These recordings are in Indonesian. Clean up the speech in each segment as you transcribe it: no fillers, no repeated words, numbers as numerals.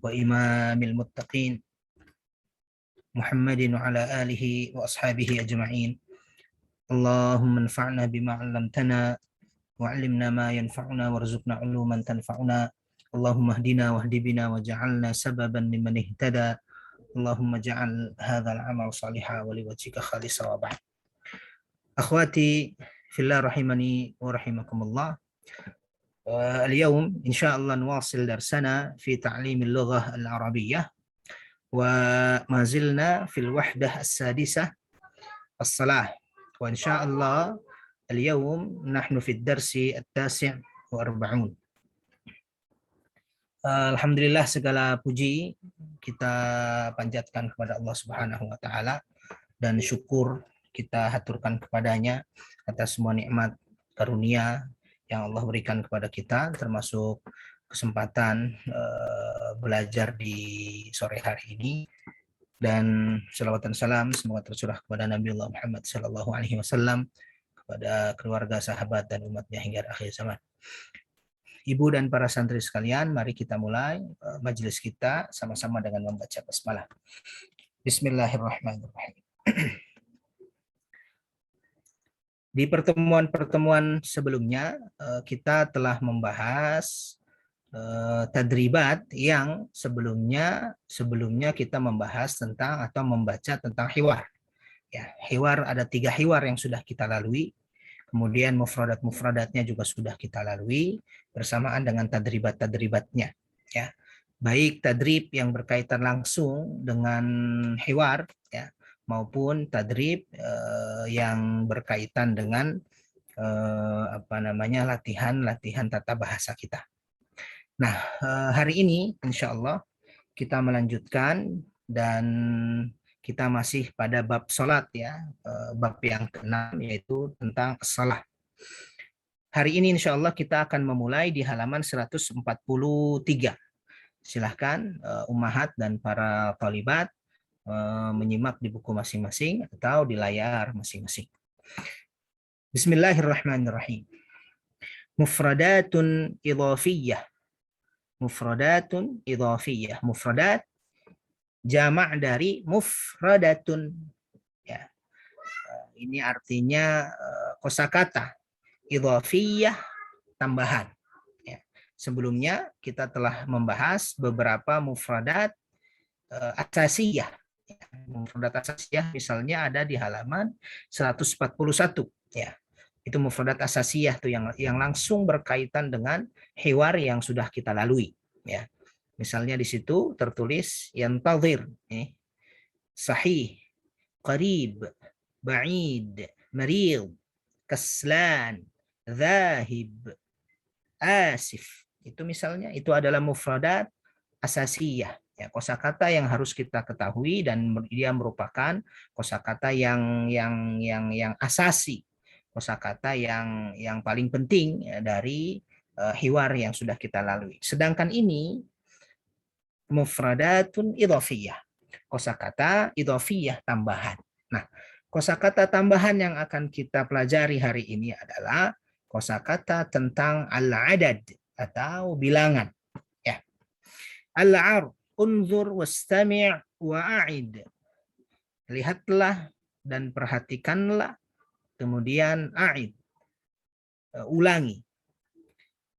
وإمام المتقين محمد وعلى آله وأصحابه أجمعين. اللهم انفعنا بما علمتنا وعلمنا ما ينفعنا وارزقنا علوما تنفعنا. اللهم اهدنا واهد بنا وجعلنا سببا لمن اهتدى. اللهم اجعل هذا العمل صالحا ولوجهك خالصا. وبعد. أخواتي في الله رحمني ورحمكم الله. اليوم إن شاء الله نواصل درسنا في تعليم اللغة العربية، وما زلنا في الوحدة السادسة الصلاة، وإن شاء الله اليوم نحن في الدرس 49. Alhamdulillah, segala puji kita panjatkan kepada Allah Subhanahu wa taala dan syukur kita haturkan kepadanya atas semua nikmat karunia yang Allah berikan kepada kita, termasuk kesempatan belajar di sore hari ini. Dan salawat dan salam semoga tercurah kepada Nabi Allah Muhammad sallallahu alaihi wasallam, kepada keluarga, sahabat dan umatnya hingga akhir zaman. Ibu dan para santri sekalian, mari kita mulai majelis kita sama-sama dengan membaca basmalah. Bismillahirrahmanirrahim. Di pertemuan-pertemuan sebelumnya kita telah membahas tadribat yang sebelumnya kita membahas tentang atau membaca tentang hiwar. Ya, hiwar ada 3 hiwar yang sudah kita lalui. Kemudian mufradat-mufradatnya juga sudah kita lalui bersamaan dengan tadribat-tadribatnya. Ya, baik tadrib yang berkaitan langsung dengan hiwar, ya, maupun tadrib yang berkaitan dengan latihan tata bahasa kita. Nah, hari ini insya Allah kita melanjutkan dan kita masih pada bab sholat, ya, bab yang ke-6 yaitu tentang shalah. Hari ini insya Allah kita akan memulai di halaman 143. Silahkan ummahat dan para thalibat menyimak di buku masing-masing atau di layar masing-masing. Bismillahirrahmanirrahim. Mufradatun idhafiyah. Mufradatun idhafiyah. Mufradat jamak dari mufradatun. Ya. Ini artinya kosakata idhafiyah, tambahan. Ya. Sebelumnya kita telah membahas beberapa mufradat asasiyah. Mufradat asasiyah misalnya ada di halaman 141. Ya. Itu mufradat asasiyah tuh yang langsung berkaitan dengan hiwar yang sudah kita lalui. Ya. Misalnya di situ tertulis yantazir, sahih, qarib, ba'id, marid, kaslan, zahib, asif. Itu misalnya, itu adalah mufradat asasiyah. Ya, kosakata yang harus kita ketahui dan dia merupakan kosakata yang asasi, kosakata yang paling penting, ya, dari hiwar yang sudah kita lalui. Sedangkan ini mufradatun idhafiyah, kosakata idhafiyah, tambahan. Nah, kosakata tambahan yang akan kita pelajari hari ini adalah kosakata tentang al-adad atau bilangan. Ya. Al-ar, unzur wastami' wa'id. Lihatlah dan perhatikanlah, kemudian a'id, ulangi.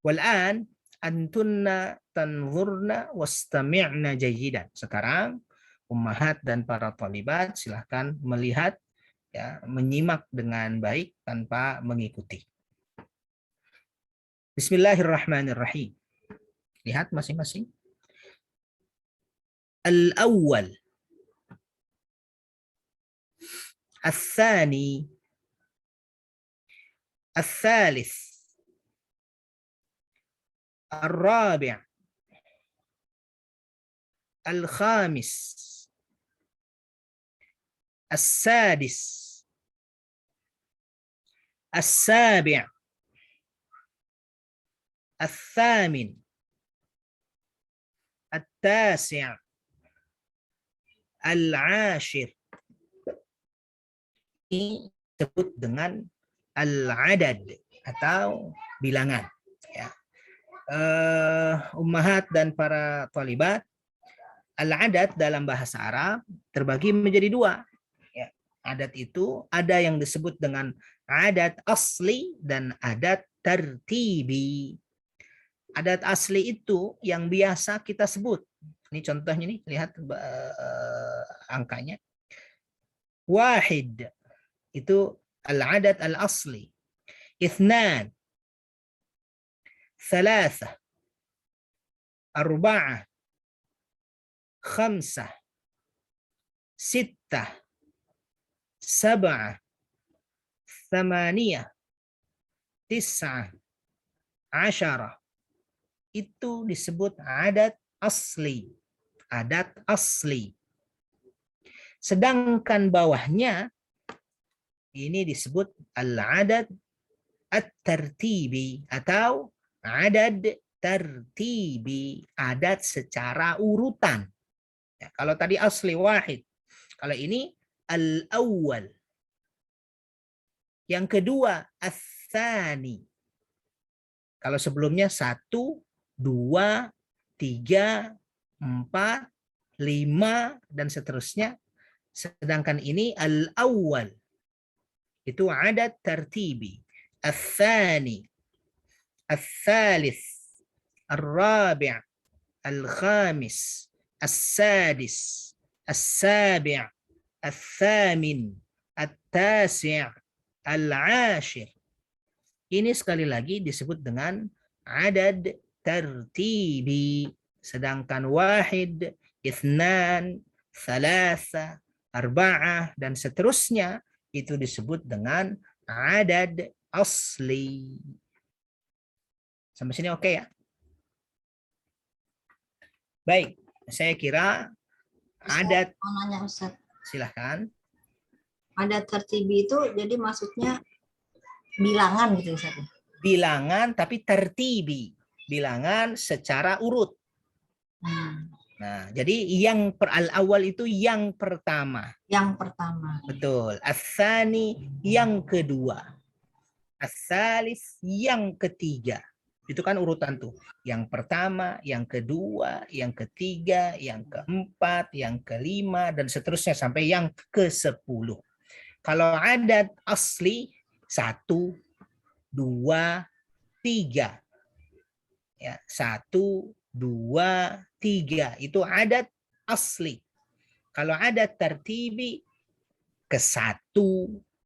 Wal'an antunna tanzurna wastami'na jayidan. Sekarang ummahat dan para thalibat silahkan melihat, ya, menyimak dengan baik tanpa mengikuti. Bismillahirrahmanirrahim. Lihat masing-masing. Al-awwal, al-thani, al-thalith, الرابع، الخامس، السادس، السابع، الثامن، التاسع، العاشر. Ini disebut dengan al-adad atau bilangan. Ya. Ummahat dan para thalibat Al-adat dalam bahasa Arab terbagi menjadi dua. Ya, adat itu ada yang disebut dengan adat asli dan adat tertibi. Adat asli itu yang biasa kita sebut. Ini contohnya nih, lihat angkanya. Wahid itu al-adat al-asli. Ithnan, thalatha, arba'ah, khamsah, sittah, sab'ah, thamaniyah, tis'ah, asyarah. Itu disebut adat asli. Adat asli. Sedangkan bawahnya ini disebut al-adat at-tartibi atau adat tertibi, adat secara urutan. Ya, kalau tadi asli wahid, kalau ini al-awwal. Yang kedua ats-tsani. Kalau sebelumnya 1, 2, 3, 4, 5 dan seterusnya. Sedangkan ini al-awwal. Itu adat tertibi. Ats-tsani, ats-tsalits, ar-rabi', al-khamis, as-sadis, as-sabi', al-thamin, at-tasi', al-ashir. Ini sekali lagi disebut dengan adad tertibi. Sedangkan wahid, ithnan, thalatha, arba'ah, dan seterusnya itu disebut dengan adad asli. Sampai sini oke ya? Baik, saya kira adat. Mau nanya Ustaz. Silahkan. Adat tertibi itu jadi maksudnya bilangan gitu Ustaz? Bilangan tapi tertibi. Bilangan secara urut. Nah, jadi yang al-awwal itu yang pertama. Yang pertama. Betul. Ats-tsani yang kedua. Ats-tsalits yang ketiga. Itu kan urutan tuh. Yang pertama, yang kedua, yang ketiga, yang keempat, yang kelima, dan seterusnya sampai yang ke-10. Kalau adat asli 1, 2, 3. Ya, 1, 2, 3. Itu adat asli. Kalau adat tertibi ke-1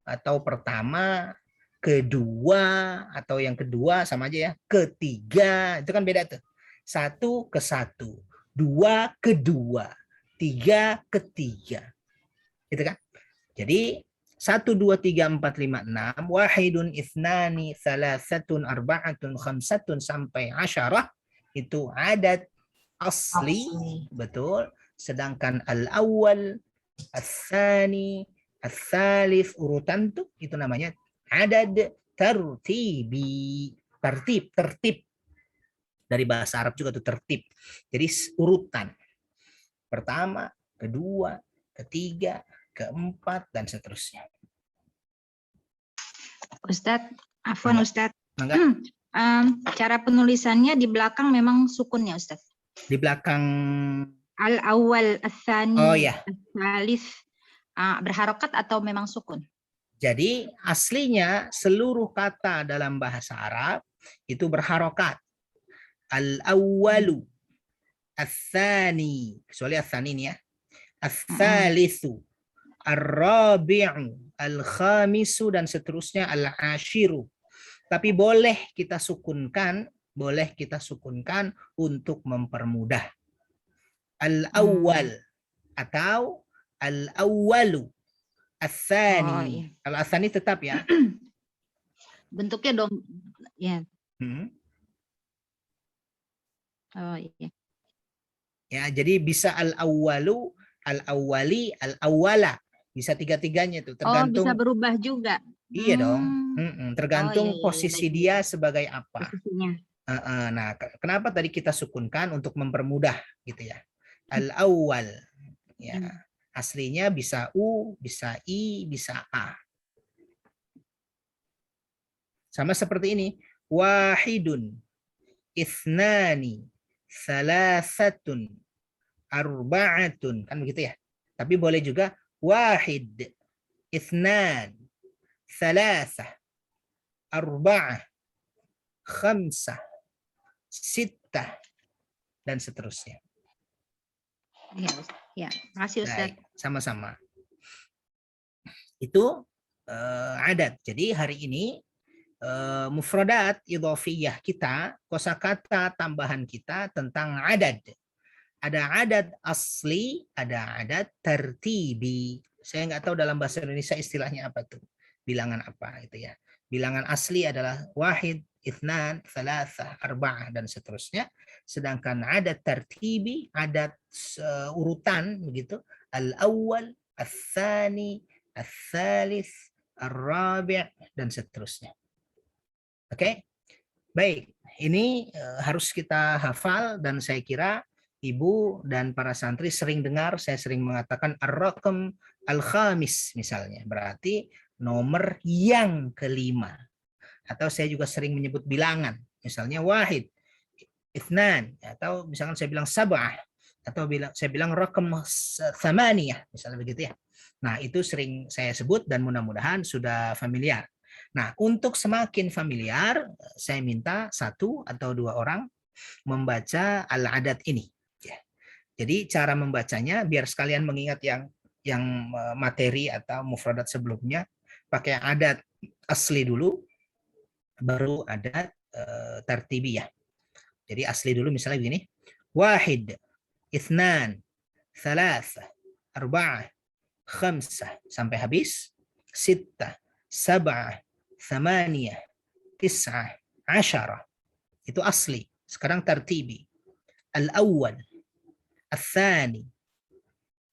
atau pertama, kedua atau yang kedua sama aja ya, ketiga itu kan beda tuh. 1 ke 1, 2 ke 2, 3 ke 3. Gitu kan? Jadi 1, 2, 3, 4, 5, 6, wahidun, ithnani, thalathatun, arba'atun, khamsatun sampai asyarah itu adat asli, betul. Sedangkan al-awwal, al-thani, al-thalith, urutan tuh itu namanya adad tertibi. Tertib dari bahasa Arab juga tuh tertib. Jadi urutan. Pertama, kedua, ketiga, keempat dan seterusnya. Ustadz, afwan Ustadz. Cara penulisannya di belakang memang sukun ya Ustadz? Di belakang al-awwal, ats-tsani, oh ya, ats-tsalits berharokat atau memang sukun? Jadi aslinya seluruh kata dalam bahasa Arab itu berharokat. Al-awwalu, ats-tsani, kecuali ats-tsani ini ya. Ats-tsalitsu, ar-rabi'u, al-khamisu dan seterusnya, al-ashiru. Tapi boleh kita sukunkan untuk mempermudah. Al-awwal atau al-awwalu. Ats-tsani. Kalau ats-tsani tetap ya. Bentuknya dong ya. Oh iya. Ya, jadi bisa al-awwalu, al-awwali, al-awwala. Bisa tiga-tiganya tuh, tergantung. Oh, bisa berubah juga. Iya dong. Tergantung posisi dia sebagai apa. Posisinya. Nah, kenapa tadi kita sukunkan untuk mempermudah gitu ya. Al-awwal. Ya. Aslinya bisa U, bisa I, bisa A. Sama seperti ini. Wahidun, ithnani, thalathatun, arba'atun, kan begitu ya. Tapi boleh juga wahid, ithnan, thalathah, arba'ah, khamsah, sittah, dan seterusnya. Ya, ya. Makasih Ustaz. Baik, sama-sama. Itu adat. Jadi hari ini mufradat idhofiyah kita, kosakata tambahan kita tentang adat. Ada adat asli, ada adat tertibi. Saya nggak tahu dalam bahasa Indonesia istilahnya apa tuh. Bilangan apa itu ya. Bilangan asli adalah wahid, ithnan, thalathah, arba'ah, dan seterusnya. Sedangkan adat tertibi, adat urutan begitu. Al-awwal, al-thani, al-thalith, al-rabi', dan seterusnya. Oke? Baik, ini harus kita hafal dan saya kira Ibu dan para santri sering dengar saya sering mengatakan ar-raqam al-khamis misalnya, berarti nomor yang kelima. Atau saya juga sering menyebut bilangan, misalnya wahid, ithnan, atau misalkan saya bilang sab'ah, atau saya bilang raqam thamaniyah, misalnya begitu ya. Nah, itu sering saya sebut dan mudah-mudahan sudah familiar. Nah, untuk semakin familiar, saya minta 1 atau 2 orang membaca al-adat ini. Jadi cara membacanya biar sekalian mengingat yang materi atau mufradat sebelumnya, pakai adat asli dulu, baru adat tertibiyah. Jadi asli dulu misalnya begini, wahid, ithnan, thalathah, arba'ah, khamsah, sampai habis, sittah, sab'ah, thamaniyah, tis'ah, asyarah. Itu asli. Sekarang tertibi. Al-awwal, al-thani,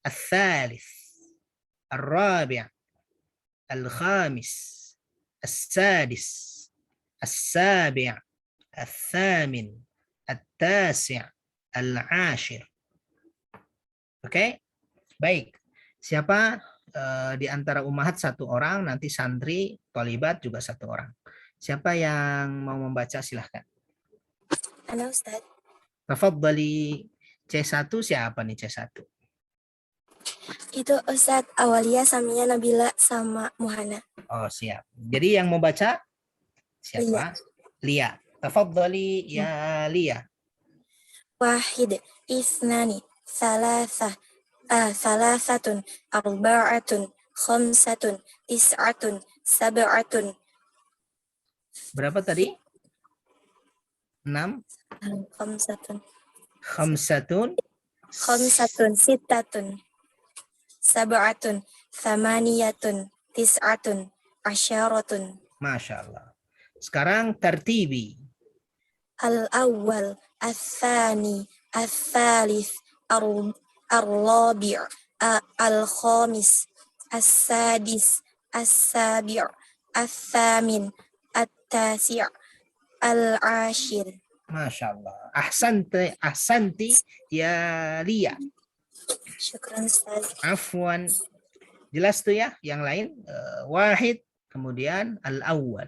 al-thalith, al-rabi', al-khamis, al-sadis, al-sabi', al-thamin, al-tasi', al-ashir. Oke? Baik. Siapa di antara ummahat 1 orang, nanti santri, tholibat juga 1 orang. Siapa yang mau membaca silahkan. Halo Ustaz. Tafadhali. C1 siapa nih C1? Itu Ustaz Awalia, Samia, Nabila, sama Muhana. Oh, siap. Jadi yang mau baca siapa? Lia. Tafadhali ya Lia. Wahid, isnani, salasatun, arba'atun, khamsatun, tis'atun, sab'atun. Berapa tadi? 6. Khamsatun, Khamsatun. sittatun, sab'atun, thamaniyatun, tis'atun, asyaratun. Masya Allah. Sekarang tertibi. Al-awwal, al-thani, al-thalith, al-rabi', al-khamis, al-sadis, al-sabi', al-thamin, al-tasi', al-ashir. Masya Allah. Ahsanti ya Lia. Syukran Ustaz. Afwan. Jelas tuh ya. Yang lain wahid, kemudian al-awwal.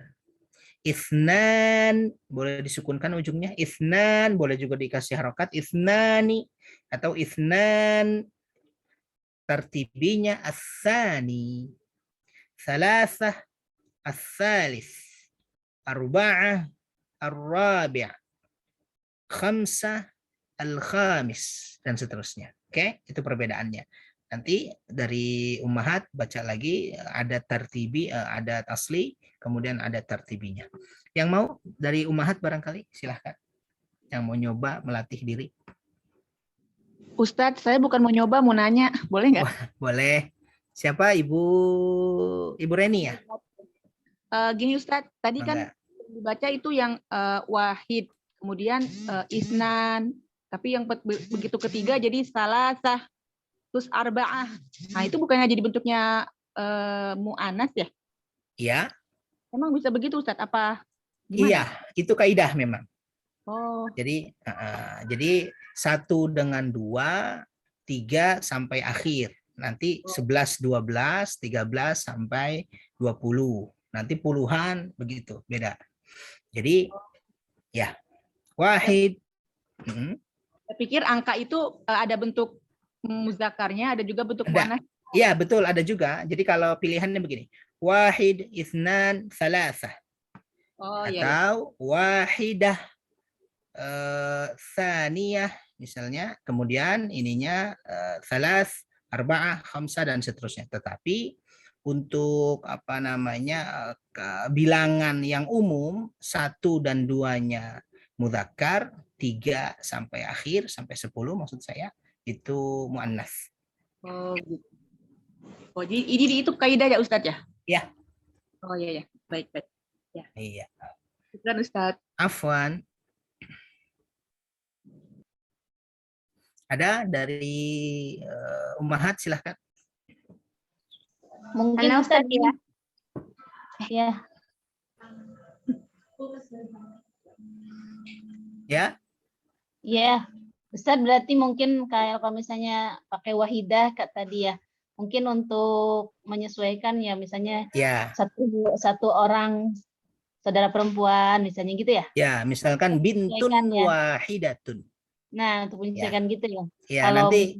Ithnan boleh disukunkan ujungnya. Ithnan boleh juga dikasih harokat. Ithnani atau ithnan. Tertibinya as-sani. Thalathah as-thalith. Arba'ah ar-rabi'. Khamsah al-khamis. Dan seterusnya. Oke, itu perbedaannya. Nanti dari ummahat baca lagi ada tertibi, ada asli, kemudian ada tertibinya. Yang mau dari ummahat barangkali silahkan. Yang mau nyoba melatih diri. Ustadz, saya bukan mau nyoba, mau nanya. Boleh nggak? Boleh. Siapa Ibu Reni ya? Gini Ustadz, tadi Bangga. kan dibaca itu yang wahid, kemudian isnan, tapi yang begitu ketiga jadi salasah, terus arba'ah. Nah itu bukannya jadi bentuknya mu'anas ya? Iya. Emang bisa begitu Ustadz? Apa gimana? Iya, itu kaidah memang. Oh, Jadi 1 dengan 2, 3 sampai akhir. Nanti 11, 12, 13 sampai 20. Nanti puluhan begitu, beda. Jadi ya, wahid. Saya pikir angka itu ada bentuk muzakarnya, ada juga bentuk Ada. muannas. Iya, betul, ada juga. Jadi kalau pilihannya begini. Wahid, itsnan, tsalasah. Oh iya. Atau wahidah, tsaniyah misalnya. Kemudian ininya tsalas, arba'ah, khamsah dan seterusnya. Tetapi untuk apa namanya bilangan yang umum 1 dan 2-nya mudzakkar, 3 sampai akhir sampai 10 maksud saya itu muannas. Oh gitu. Oh jadi ini itu kaidah ya Ustadz ya? Ya. Oh iya ya. Baik. Iya. Syukran Ustadz. Afwan. Ada dari Ummahat, silahkan. Mungkin Ana Ustaz Ustadz ya. ya. Ya. Ya, Ustaz berarti mungkin kayak kalau misalnya pakai wahidah Kak tadi ya. Mungkin untuk menyesuaikan ya misalnya Ya. satu orang saudara perempuan misalnya gitu ya. Ya, misalkan bintun Menyesuaikan ya. wahidatun. Nah, untuk menyesuaikan gitu ya. Ya, Kalau nanti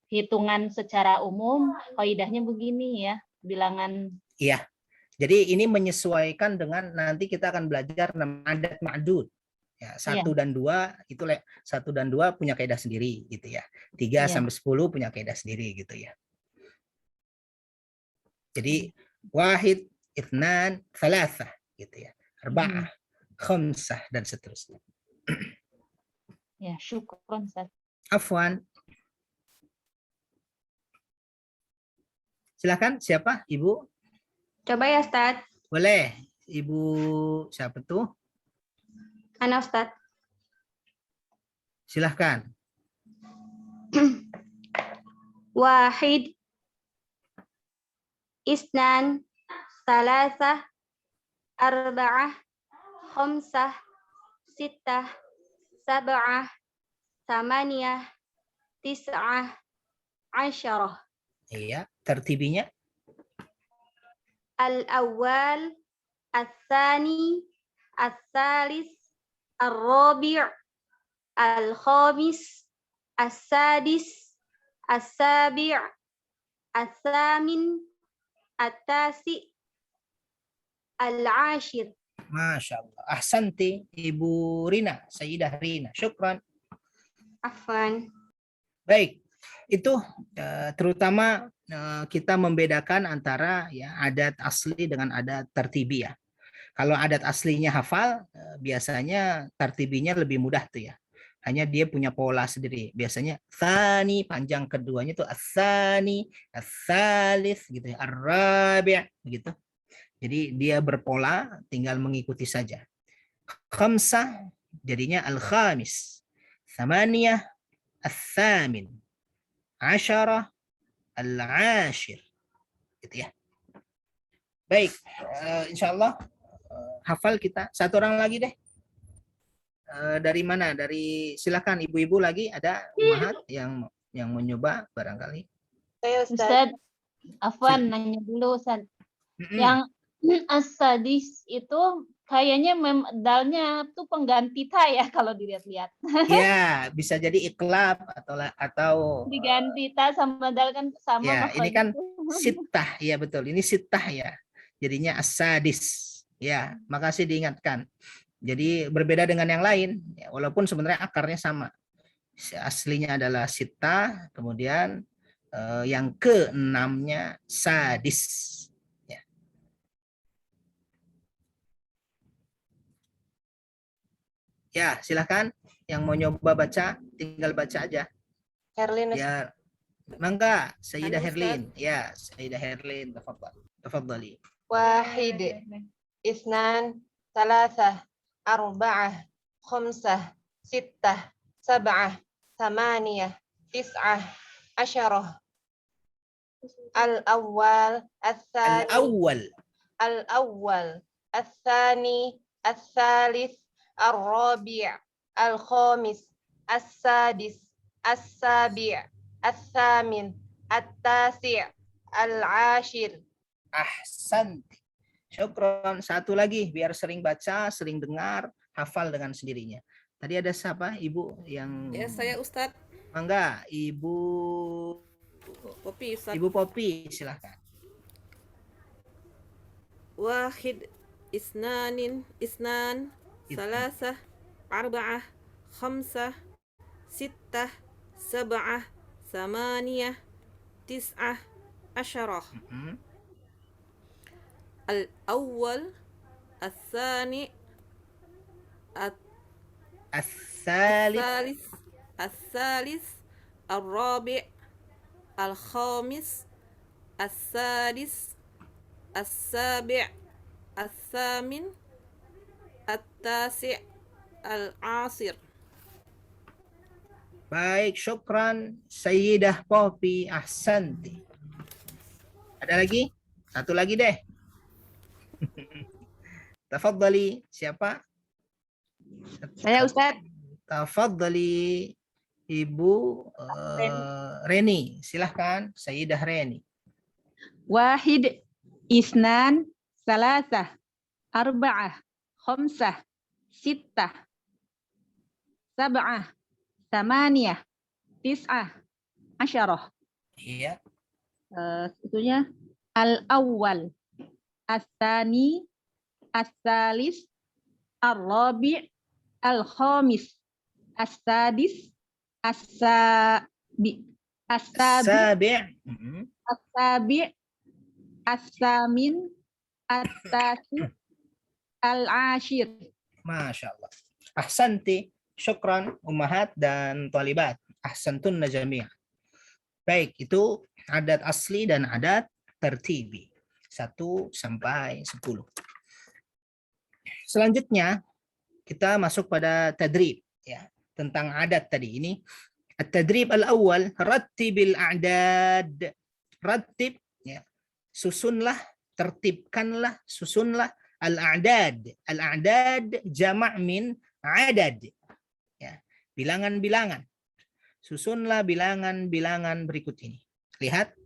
hitungan secara umum kaidahnya begini ya, bilangan. iya. Jadi ini menyesuaikan dengan nanti kita akan belajar adat ma'dud. Ya, 1 dan 2 itu 1 dan 2 punya kaidah sendiri gitu ya. 3 Iya. sampai 10 punya kaidah sendiri gitu ya. Jadi wahid, itsnan, tsalasah gitu ya. Arba'ah, khamsah dan seterusnya. Ya, syukron Ustaz. Afwan. Silakan, siapa? Ibu? Coba ya Ustadz. Boleh. Ibu siapa tuh? Ana Ustadz. Silahkan. Wahid, isnan, salasah, arba'ah, khamsah, sittah, sab'ah, samaniyah, tis'ah, asyarah. Iya, tertibinya. Al-awwal, al-thani, al-thalis, al-rabi', al-khamis, al-sadis, al-sabi', al-thamin, al-tasi', al-ashir. Masya Allah. Ahsanti, Ibu Rina, Sayyidah Rina. Syukran. Afwan. Baik, itu terutama kita membedakan antara ya adat asli dengan adat tertibi ya. Kalau adat aslinya hafal, biasanya tertibinya lebih mudah tuh ya. Hanya dia punya pola sendiri. Biasanya tsani, panjang keduanya itu as-tsani, as-tsalis gitu ya, ar-rabi' begitu. Jadi dia berpola, tinggal mengikuti saja. Khamsah jadinya al-khamis. Thamaniyah al-thamin. Asyarah al-ashir. Gitu ya. Baik, insyaallah hafal kita. Satu orang lagi deh. Dari mana? Dari silakan ibu-ibu lagi ada Ummahat yang mencoba barangkali. Saya Ustaz, Afwan nanya dulu Ustaz. Yang as-sadis itu kayaknya dalnya tuh pengganti ta ya kalau dilihat-lihat. Ya, bisa jadi iklab atau Diganti ta sama dal kan sama ya, makhluk ini kan itu. sittah ya betul. Ini sittah ya. Jadinya as-sadis. Ya, makasih diingatkan. Jadi berbeda dengan yang lain, ya, walaupun sebenarnya akarnya sama. Aslinya adalah sittah, kemudian yang ke-6-nya sadis. Ya, silakan yang mau nyoba baca, tinggal baca aja. Herlin. Ya, mangga, Sayyidah Halo, Herlin. Ya, Sayyidah Herlin, tafadhali. Wahid, isnan, salasah, arba'ah, khamsah, sittah, sab'ah, thamaniyah, tis'ah, asyarah. Al-awwal, al-thani, Al-awwal. al-thani, al-thalith, al-rabi', al-khamis, al-sadis, al-sabi', al-thamin, al-tasi', al-ashir. Ahsanti. Syukron. Satu lagi biar sering baca, sering dengar, hafal dengan sendirinya. Tadi ada siapa? Ibu yang Ya, saya Ustadz. Enggak, Ibu Popi Ustadz. Ibu Popi, silahkan. Wahid, isnan, salasah, arba'ah, khamsah, sittah, sab'ah, samaniyah, tis'ah, asyarah. Al-awwal, al-thani, As-salis, الثالث الرابع الخامس السادس السابع الثامن التاسع العاشر. baik, syukran Sayyidah Popi, ahsanti. Ada lagi? Satu lagi deh. Tafadhali, siapa? Saya Ustadz. Tafadhali Ibu Reni, silahkan Sayyidah Reni. Wahid, isnan, salasah, arba'ah, khamsah, sittah, sab'ah, samaniyah, tis'ah, asyarah. Iya. Itunya al-awwal, as-tsani, as-salis, ar-rabi', al-khamis, as-sadis, as-sabi, Sabi'. as-sabi', as-samin, at-tasi, al-ashir. Masya Allah. Ahsanti. Syukran ummahat dan talibat. Ahsantun najamiah. Baik, itu adat asli dan adat tertibi. 1 sampai 10. Selanjutnya kita masuk pada tadrib, ya, tentang adat tadi. Ini at-tadrib al-awwal, rattibil a'dad. Rattib, ya, susunlah, tertibkanlah, susunlah al-a'dad. Al-a'dad jama' min adad. Ya, bilangan-bilangan. Susunlah bilangan-bilangan berikut ini. Lihat.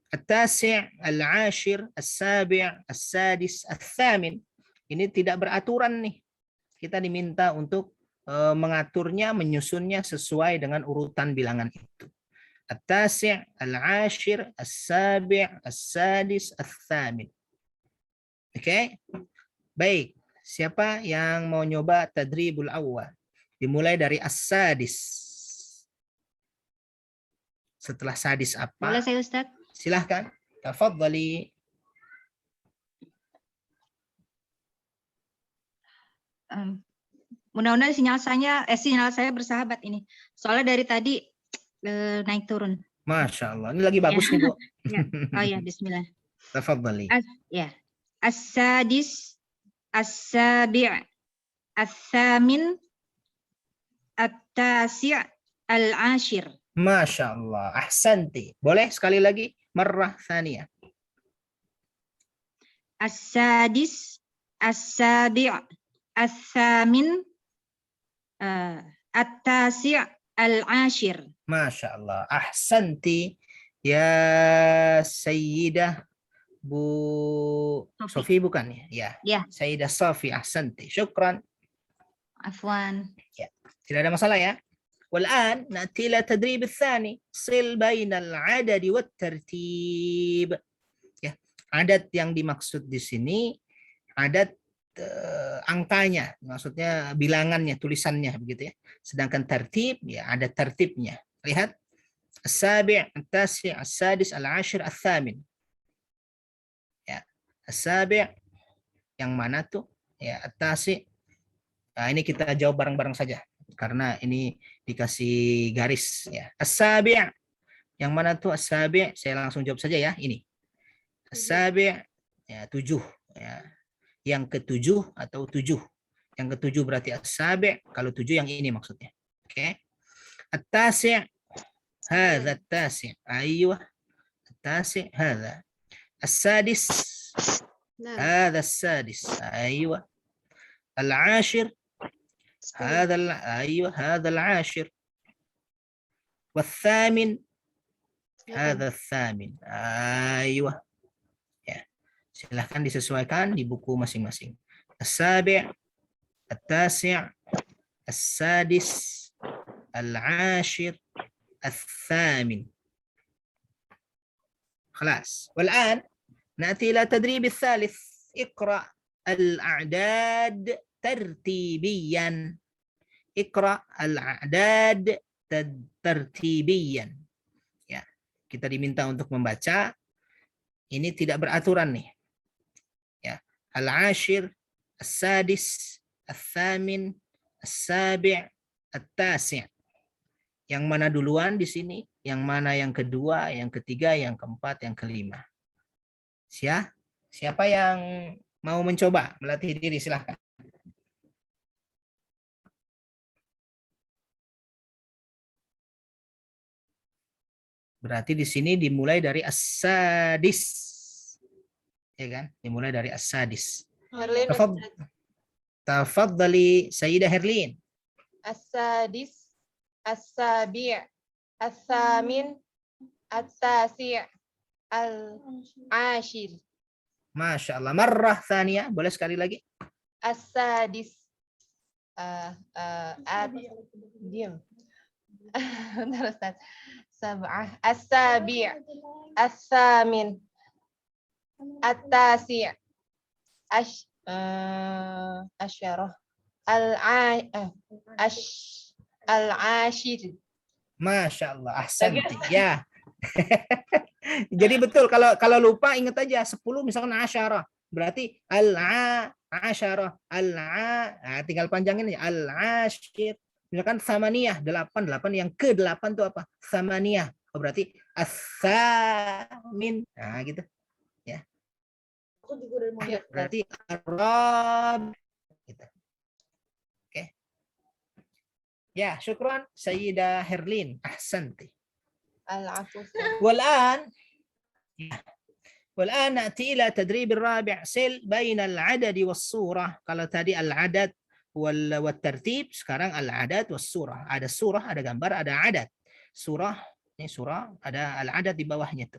At-tasi', al-ashir, as-sabi', as-sadis, as-thamin. Ini tidak beraturan nih. Kita diminta untuk mengaturnya, menyusunnya sesuai dengan urutan bilangan itu. At-tasi', al-ashir, as-sabi', as-sadis, as-thamin. Oke? Baik. Siapa yang mau nyoba tadribul awal? Dimulai dari as-sadis. Setelah sadis apa? Boleh saya Ustadz? Silahkan. Tafadhali. Mudah-mudahan sinyal saya bersahabat ini. Soalnya dari tadi naik turun. Masya Allah. Ini lagi bagus nih, Bu. Ya. Oh ya, bismillah. Tafadhali. As-sadis, as-sabi', as-samin, at-tasi', al-ashir. Masya Allah. Ahsanti. Boleh sekali lagi? Marrah thaniyah. As-sadis, as-sabi', as-samin, at-tasi' al-ashir. Masya Allah. Ahsanti. Ya Sayyidah Bu Sofi bukan ya? Ya. Sayyidah Sofi. Ahsanti. Syukran. Afwan. Ya. Tidak ada masalah ya. والآن نأتي إلى التدريب الثاني صل بين العدد والترتيب. Ya, adat yang dimaksud di sini adat angkanya, maksudnya bilangannya, tulisannya begitu ya. Sedangkan tertib ya ada tertibnya. Lihat as-sabi', at-tasi', as-sadis, al-ashir, al-thamin. Ya, as-sabi' yang mana tuh? Ya, at-tasi'. Nah, ini kita jawab bareng-bareng saja karena ini dikasih garis ya. As-sabi' yang mana tuh as-sabi'? Saya langsung jawab saja ya, ini. As-sabi' ya 7 ya. Yang ke-7 atau 7. Yang ke-7 berarti as-sabi', kalau 7 yang ini maksudnya. Oke. At-tasi' hadza at-tasi'. Aywa. At-tasi' hadza. As-sadis hadza as-sadis. Aywa. Al-ashir هذا العاشر والثامن هذا الثامن. أيوة ya. Silahkan disesuaikan di buku masing-masing. As-sabi', at-tasi', السادس العاشر الثامن. خلاص. والآن نأتي إلى تدريب الثالث. اقرأ الأعداد ترتيبيا. اقرأ الأعداد tertibiyan. Ya, kita diminta untuk membaca. Ini tidak beraturan nih. Ya, al-ashir, as-sadis, al-thamin, as-sabi', at-tasi'. Yang mana duluan di sini? Yang mana yang kedua, yang ketiga, yang keempat, yang kelima? Siapa yang mau mencoba melatih diri? Silahkan. Berarti di sini dimulai dari as-sadis. Ya kan? Dimulai dari as-sadis. Herlin, Tafaddali Sayyidah Herlin. as-sadis, as-sabi', as-samin, at-tasi', al-ashir. Masya Allah. Marrah thaniyah. Boleh sekali lagi? As-sadis. Diam. Bentar, Ustaz. Sab'ah. As-sabi'. As-samin. At-tasi'. Asyarah. Al-ashir. Masya Allah. Ahsanti. Ya. Jadi betul, kalau lupa ingat aja 10 misalkan asyarah. Berarti al-asyarah, tinggal panjangin aja. Al-ashir. Misalkan samaniyah 8 yang ke-8 itu apa? Samaniyah. Oh, berarti as-samin. Nah, gitu. Ya. Berarti arab gitu. Oke. Ya, syukran Sayyidah Herlin. Ahsanti. Al-afus. والآن نأتي إلى تدريب الرابع. سل بين العدد والصورة. Kalau tadi al-adad والترتيب, sekarang al-adad was-surah. Ada surah, ada gambar, ada adad. Surah, ini surah, ada al-adad di bawahnya tuh.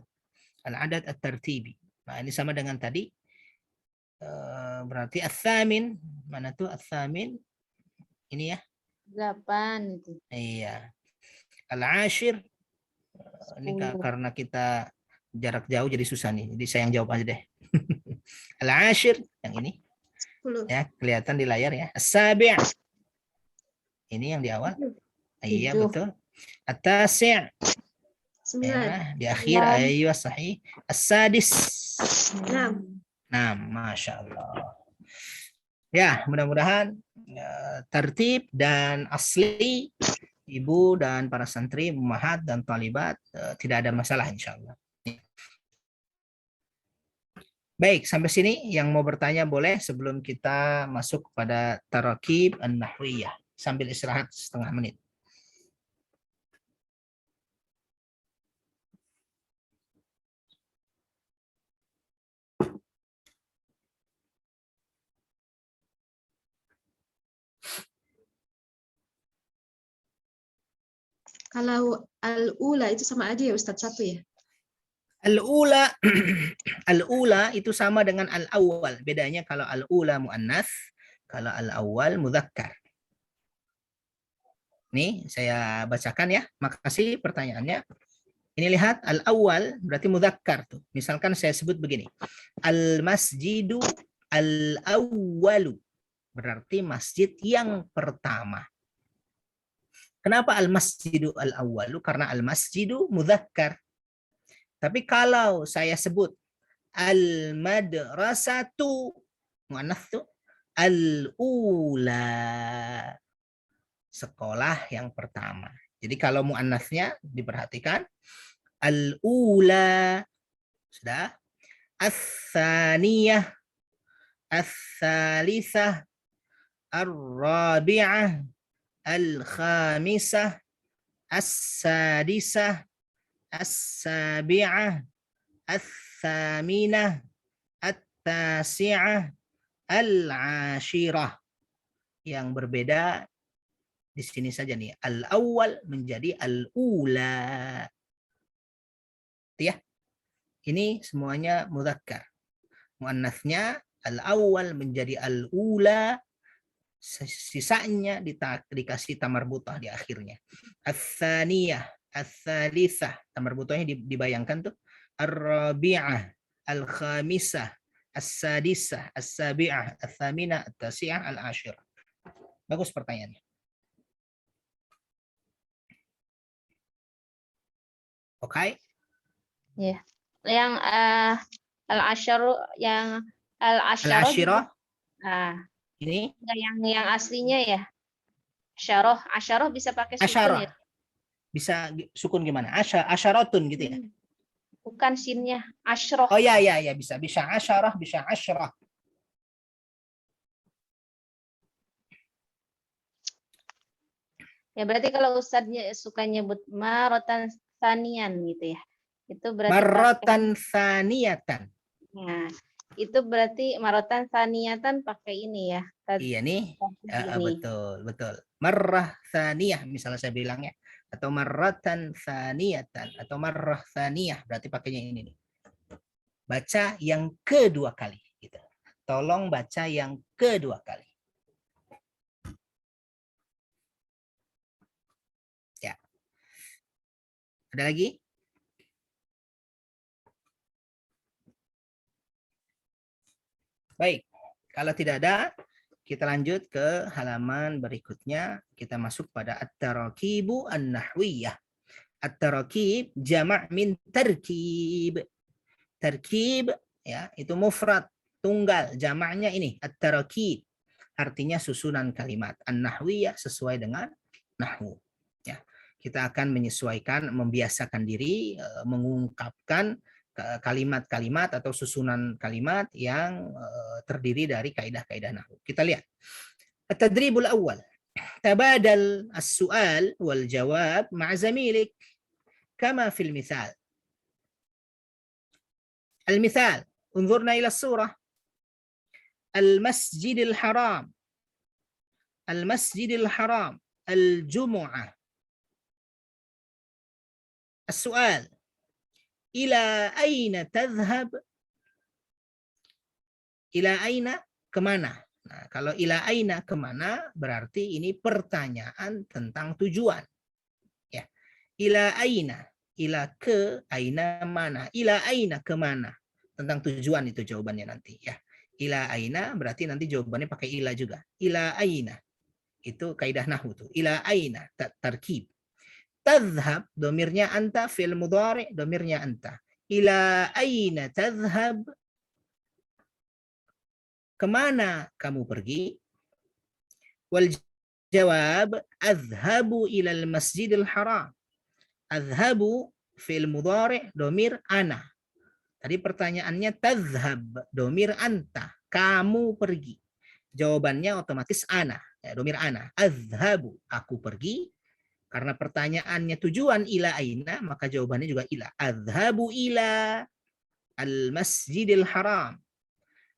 Al-adad at-tartibi. Nah, ini sama dengan tadi. Berarti al-thamin, mana tuh al-thamin? Ini ya. 8 itu. Iya. Al-ashir, ini karena kita jarak jauh jadi susah nih. Jadi saya yang jawab aja deh. Al-ashir, yang ini. 10. Ya, kelihatan di layar ya. As-sabi'. Ini yang di awal. Iya, betul. At-tasi'. 9. Ya, di akhir. Ayo, sahih. As-sadis. 6. Nah, Masya Allah. Ya, mudah-mudahan tertib dan asli ibu dan para santri, ummahat dan talibat tidak ada masalah insya Allah. Baik, sampai sini yang mau bertanya boleh sebelum kita masuk kepada tarakib an-nahwiyah sambil istirahat setengah menit. Kalau al-ula itu sama aja ya Ustadz, satu ya? Al-ula al-ula itu sama dengan al-awwal. Bedanya kalau al-ula muannats, kalau al-awwal mudzakkar. Nih, saya bacakan ya. Makasih pertanyaannya. Ini lihat al-awwal berarti mudzakkar tuh. Misalkan saya sebut begini. Al-masjidu al-awwalu. Berarti masjid yang pertama. Kenapa al-masjidu al-awwalu? Karena al-masjidu mudzakkar. Tapi kalau saya sebut al-madrasatu muannats tuh al-ula, sekolah yang pertama. Jadi kalau muannatsnya diperhatikan al-ula sudah, ats-tsaniyah, ats-tsalisah, ar-rabi'ah, al-khamisah, as-sadisah, as-sabi'ah, as-thaminah, at-tasi'ah, al-ashirah. Yang berbeda di sini saja nih. Al-awwal menjadi al-ula. Ya. Ini semuanya mudzakkar. Muannatsnya al-awwal menjadi al-ula, sisanya dikasih tamarbutah di akhirnya. Ats-tsaniyah, ats-tsalitsah, tamarbutahnya dibayangkan tuh. Ar-rabi'ah, al-khamisah, as-sadisah, as-sabi'ah, ats-tsaminah, at-tasi'ah, al-ashirah. Bagus pertanyaannya. Oke. Ya. Yang al-asyaru yang al-asyarah Al-ashirah ini yang aslinya ya. Asyarah bisa pakai sukun asyarah. ya. Bisa sukun gimana? Asyaratun gitu ya. Bukan sinnya, asyroh. Oh ya bisa asyarah, bisa asyrah. Ya berarti kalau Ustadznya suka nyebut marotan sanian gitu ya. Itu berarti Marratan tsaniyatan. Nah, itu berarti marotan saniatan pakai ini ya. Iya nih. Ini. Betul. Marrah tsaniyah misalnya saya bilang ya. Atau marratan tsaniyatan atau marrah tsaniyah, berarti pakainya ini nih. Baca yang kedua kali gitu. Tolong baca yang kedua kali. Ya. Ada lagi? Baik, kalau tidak ada, kita lanjut ke halaman berikutnya. Kita masuk pada at-tarakibu an-nahwiyah. At-tarakib jama' min tarkib. Tarkib ya, itu mufrad, tunggal, jamaknya ini at-tarakib. Artinya susunan kalimat. An-nahwiyah sesuai dengan nahwu. Ya, kita akan menyesuaikan, membiasakan diri mengungkapkan kalimat-kalimat atau susunan kalimat yang terdiri dari kaidah-kaidah nahwu. Kita lihat. At-tadribul awal. Tabadal as-su'al wal jawab ma'a zamilik kama fil mithal. Al-mithal, انظرنا إلى الصورة. المسجد الحرام. المسجد الحرام. الجمعة. السؤال ila aina tadhhab? Ila aina kemana? Nah, kalau ila aina kemana berarti ini pertanyaan tentang tujuan. Ya. Ila aina, ila ke, aina mana? Ila aina kemana? Tentang tujuan itu jawabannya nanti ya. Ila aina berarti nanti jawabannya pakai ila juga. Ila aina. Itu kaidah nahwu tuh. Ila aina tarkib. Tadhhab, domirnya anta, fi'il mudhari, domirnya anta. Ila aina tadhhab? Kemana kamu pergi? Wal jawab, adhhabu ilal masjidil haram. Adhhabu, fi'il mudhari, domir ana. Tadi pertanyaannya tadhhab, domir anta. Kamu pergi. Jawabannya otomatis ana, ya, domir ana. Adhhabu, aku pergi. Karena pertanyaannya tujuan ila aina, maka jawabannya juga ila. Adhabu ila al-masjidil haram.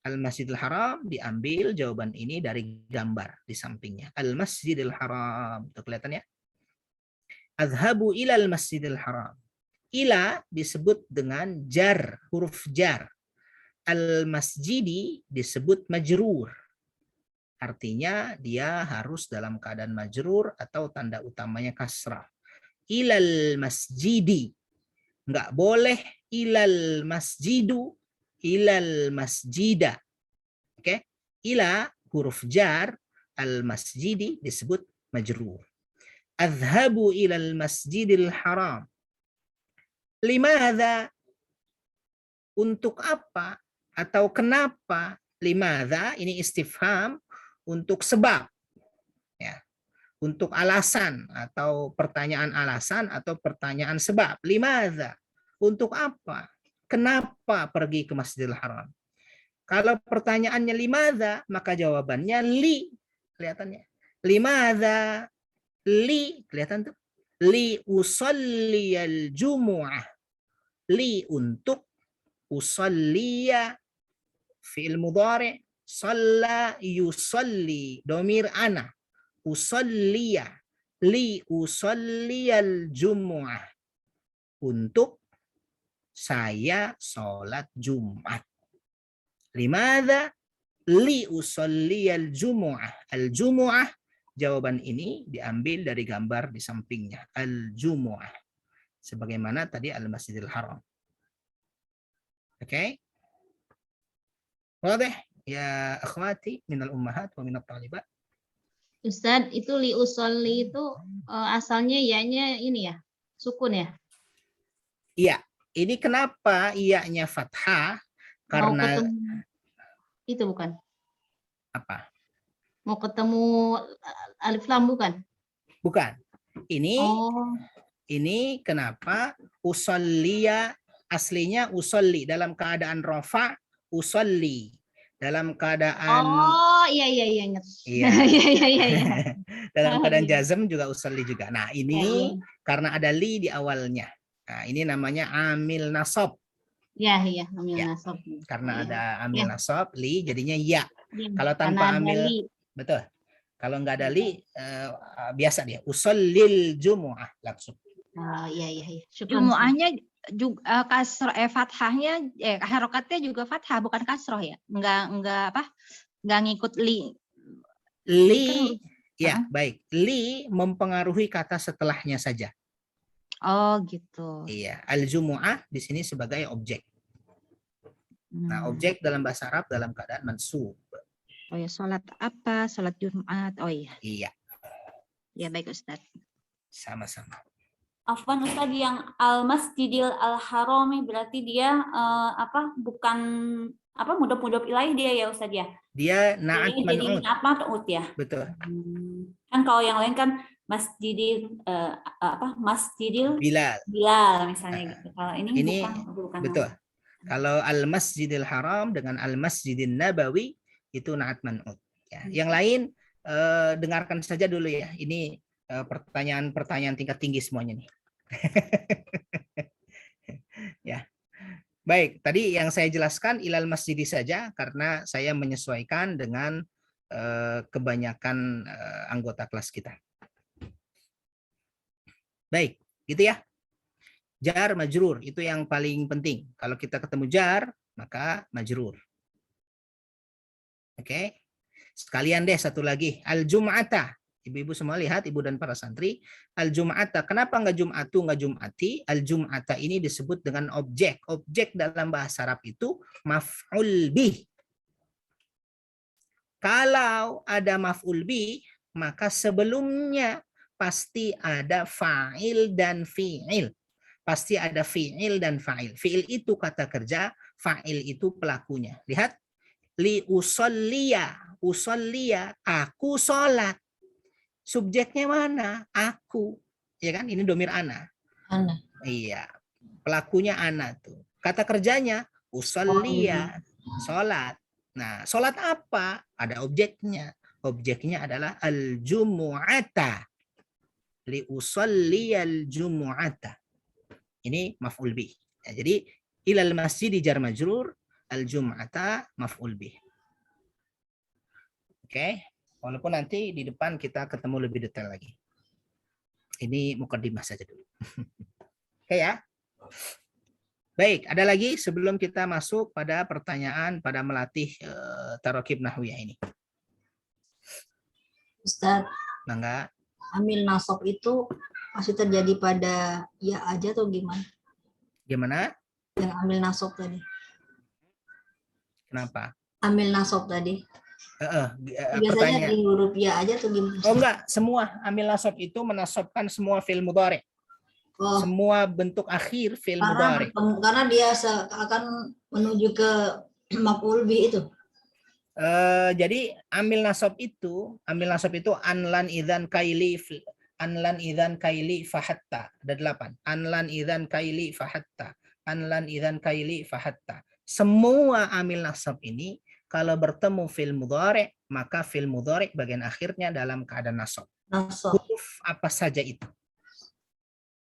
Al-masjidil haram diambil jawaban ini dari gambar di sampingnya. Al-masjidil haram. Itu kelihatan ya? Adhabu ila al-masjidil haram. Ila disebut dengan jar, huruf jar. Al-masjidi disebut majrur. Artinya dia harus dalam keadaan majrur atau tanda utamanya kasrah. Ilal masjidi. Enggak boleh ilal masjidu, ilal masjida. Oke? Ila huruf jar, al masjidi disebut majrur. Adhabu ilal masjidil haram. Limadha? Untuk apa? Atau kenapa? Limadha ini istifham untuk sebab, ya, untuk alasan atau pertanyaan alasan atau pertanyaan sebab. Limadha, untuk apa? Kenapa pergi ke Masjidil Haram? Kalau pertanyaannya limadha, maka jawabannya li, kelihatannya. Limadha, li, kelihatan tuh. Li usalliyal jumu'ah. Li untuk, usalliya fi'il mudhari'. Salla yusalli, domir ana. Usalliya, li usalliyal jumu'ah. Untuk saya sholat Jumat. Limadha? li usalliyal jumu'ah. Al-jumu'ah, jawaban ini diambil dari gambar di sampingnya. Al-jumu'ah. Sebagaimana tadi al-masjidil haram. Oke? Wadah ya akhwati minal ummahat wa minat talibat. Ustadz, itu li usolli itu asalnya ya-nya ini ya, sukun ya? Iya, ini kenapa iya-nya fathah? Mau Karena ketemu itu bukan? apa? Mau ketemu alif lam bukan? Bukan. Oh, Ini kenapa usolliya aslinya usolli dalam keadaan rafa usolli dalam keadaan oh iya ingat. iya Iya. dalam keadaan Iya. jazm juga usolli juga. Nah ini karena ada li di awalnya. Nah ini namanya amil nasab. Iya, amil Ya. nasab. Karena Iya. ada amil nasab li jadinya ya. Iya, Kalau karena tanpa ada amil li. betul. Kalau nggak ada li biasa dia usallil jumu'ah langsung. Oh, iya. Syukran, Ustadz. Jumu'ahnya juga kasroh fathahnya harokatnya juga fathah bukan kasroh ya. Enggak apa? Enggak ngikut li. Li kan ya baik. Li mempengaruhi kata setelahnya saja. Oh, gitu. Iya, al-jumu'ah di sini sebagai objek. Nah, objek dalam bahasa Arab dalam keadaan mansub. Oh ya, sholat apa? Sholat Jumat. Oh iya. Iya, Ya baik Ustadz. sama-sama. Afwan Ustaz, yang al-masjidil al-harami berarti dia bukan mudhof ilaih dia ya Ustaz ya? Dia na'at Jadi man'ut. naat man'ut ya. Betul. Kan kalau yang lain kan masjidil Bilal. Bilal misalnya gitu. Kalau ini bukan. Betul. Kalau al-masjidil haram dengan al-masjidil nabawi itu na'at man'ut. Ya. Yang lain dengarkan saja dulu ya. Ini pertanyaan-pertanyaan tingkat tinggi semuanya nih. Ya. Baik, tadi yang saya jelaskan ilal masjidi saja karena saya menyesuaikan dengan kebanyakan anggota kelas kita. Baik, gitu ya. Jar majrur itu yang paling penting. Kalau kita ketemu jar, maka majrur. Oke. Sekalian deh satu lagi, al-jum'ata. Ibu-ibu semua lihat, ibu dan para santri, al-jum'ata. Kenapa nggak jum'atu, nggak jum'ati? Al-jum'ata ini disebut dengan objek. Objek dalam bahasa Arab itu maf'ul bih. Kalau ada maf'ul bih, maka sebelumnya pasti ada fa'il dan fi'il. Pasti ada fi'il dan fa'il. Fi'il itu kata kerja, fa'il itu pelakunya. Lihat, li usolliya, usolliya, aku sholat. Subjeknya mana? Aku. Ya kan? Ini domir ana. Ana. Iya. Pelakunya ana tuh. Kata kerjanya usolliya, sholat. Nah, sholat apa? Ada objeknya. Objeknya adalah al-jumu'ata. Li usalliyal jumu'ata. Ini maf'ul bih. Ya, jadi ilal masjid jar majrur, al-jum'ata maf'ul bih. Oke. Walaupun nanti di depan kita ketemu lebih detail lagi. Ini mukadimah saja dulu. Oke ya. Baik, ada lagi sebelum kita masuk pada pertanyaan pada melatih tarokib nahwiyah ini. Ustaz, Mangga. amil nasab itu masih terjadi pada ya aja atau gimana? Gimana? Yang amil nasab tadi. Kenapa? Amil nasab tadi. Biasanya Pertanyaan. di huruf ya aja atau gimana? Oh enggak, semua amil nasab itu menasabkan semua fi'il mudhari. Oh, Semua bentuk akhir fi'il mudhari. karena dia akan menuju ke maf'ul bih itu. Jadi amil nasab itu anlan idzan kaili fahatta. Ada 8. Anlan idzan kaili fahatta. Anlan idzan kaili fahatta. Semua amil nasab ini kalau bertemu fi'il mudhari, maka fi'il mudhari bagian akhirnya dalam keadaan nasab. Nasab. Huruf apa saja itu.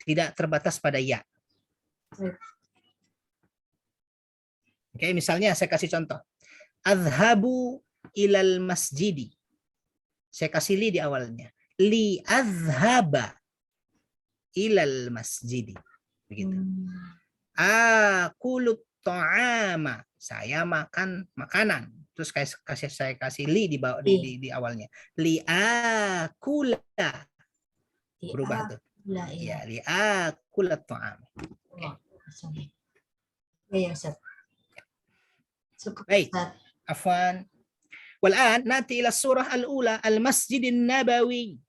Tidak terbatas pada ya. Oke, misalnya saya kasih contoh. Adhabu ilal masjidi. Saya kasih li di awalnya. Li azhaba ilal masjidi. Begitu. Akulut ta'ama. Saya makan makanan. terus saya kasih li di bawah di awalnya. Li'akula. Berubah tuh. Ya, li'akula ta'am. Ya, Ustaz. Baik. Afwan. والآن نأتي إلى الصورة الأولى المسجد النبوي.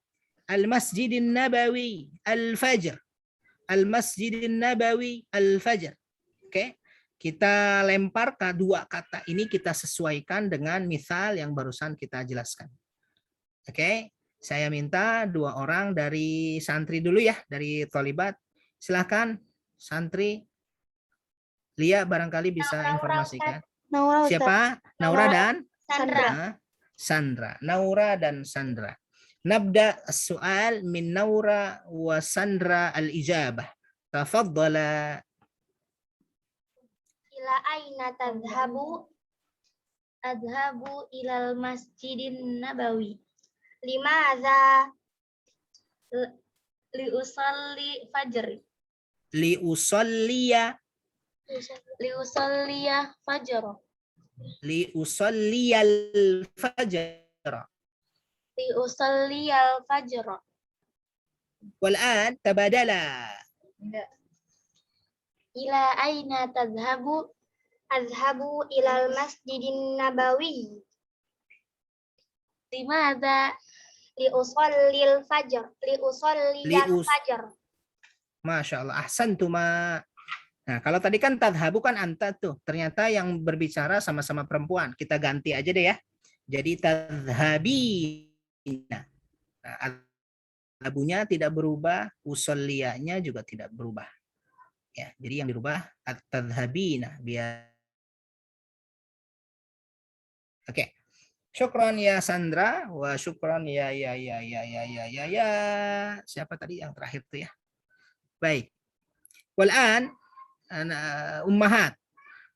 المسجد النبوي الفجر. المسجid النبوي الفجر. Oke. Kita lempar ke dua kata ini, kita sesuaikan dengan misal yang barusan kita jelaskan. Oke. Saya minta 2 orang dari santri dulu ya, dari Tholibat. Silakan santri. Lia barangkali bisa informasikan. Siapa? Naura dan Sandra. Naura dan Sandra. Nabda as-su'al min Naura wa Sandra al-ijabah. Tafadhala. Ila aina tadhhabu? Adhabu ilal masjidin nabawi. Limadza? Liusalli fajr. Liusalliya Fajr. Liusalliyal fajr. Liusalliyal fajr. Wal'an tabadala. Ila aina tadhhabu? Azhabu ilal masjidin nabawi. Limadza? Liusallil fajr. Liusalliyal fajr. Masya Allah. Ahsantuma. Nah, kalau tadi kan tadhabu kan anta tuh. Ternyata yang berbicara sama-sama perempuan. Kita ganti aja deh ya. Jadi tadhabina. Nah, adhabunya tidak berubah. Usalliyanya juga tidak berubah. Ya, jadi yang dirubah at-tadhabina. Biar. Oke. Syukran ya Sandra. Wa syukran ya. Siapa tadi yang terakhir tuh ya? Baik. Wal'an ummahat.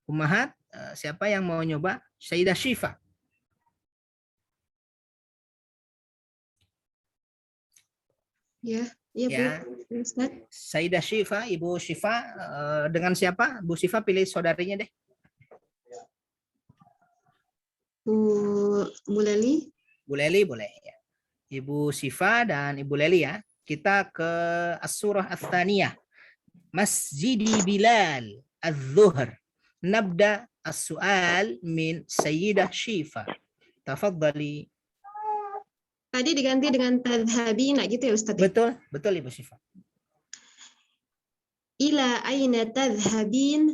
Ummahat, siapa yang mau nyoba? Sayyidah Syifa. Ya, Ya. Bu. Ustaz. Sayyidah Syifa, Ibu Syifa, dengan siapa? Bu Syifa pilih saudarinya deh. Bu Leli. Bu Leli boleh ya. Ibu Syifa dan Ibu Leli ya. Kita ke as-surah ats-tsaniyah. Masjidi Bilal az-Zuhr. Nabda as-su'al min Sayyidah Syifa. Tafadhali. Tadi diganti dengan tadhabina gitu ya Ustaz? Betul, betul Ibu Syifa. Ila aina tadhabin?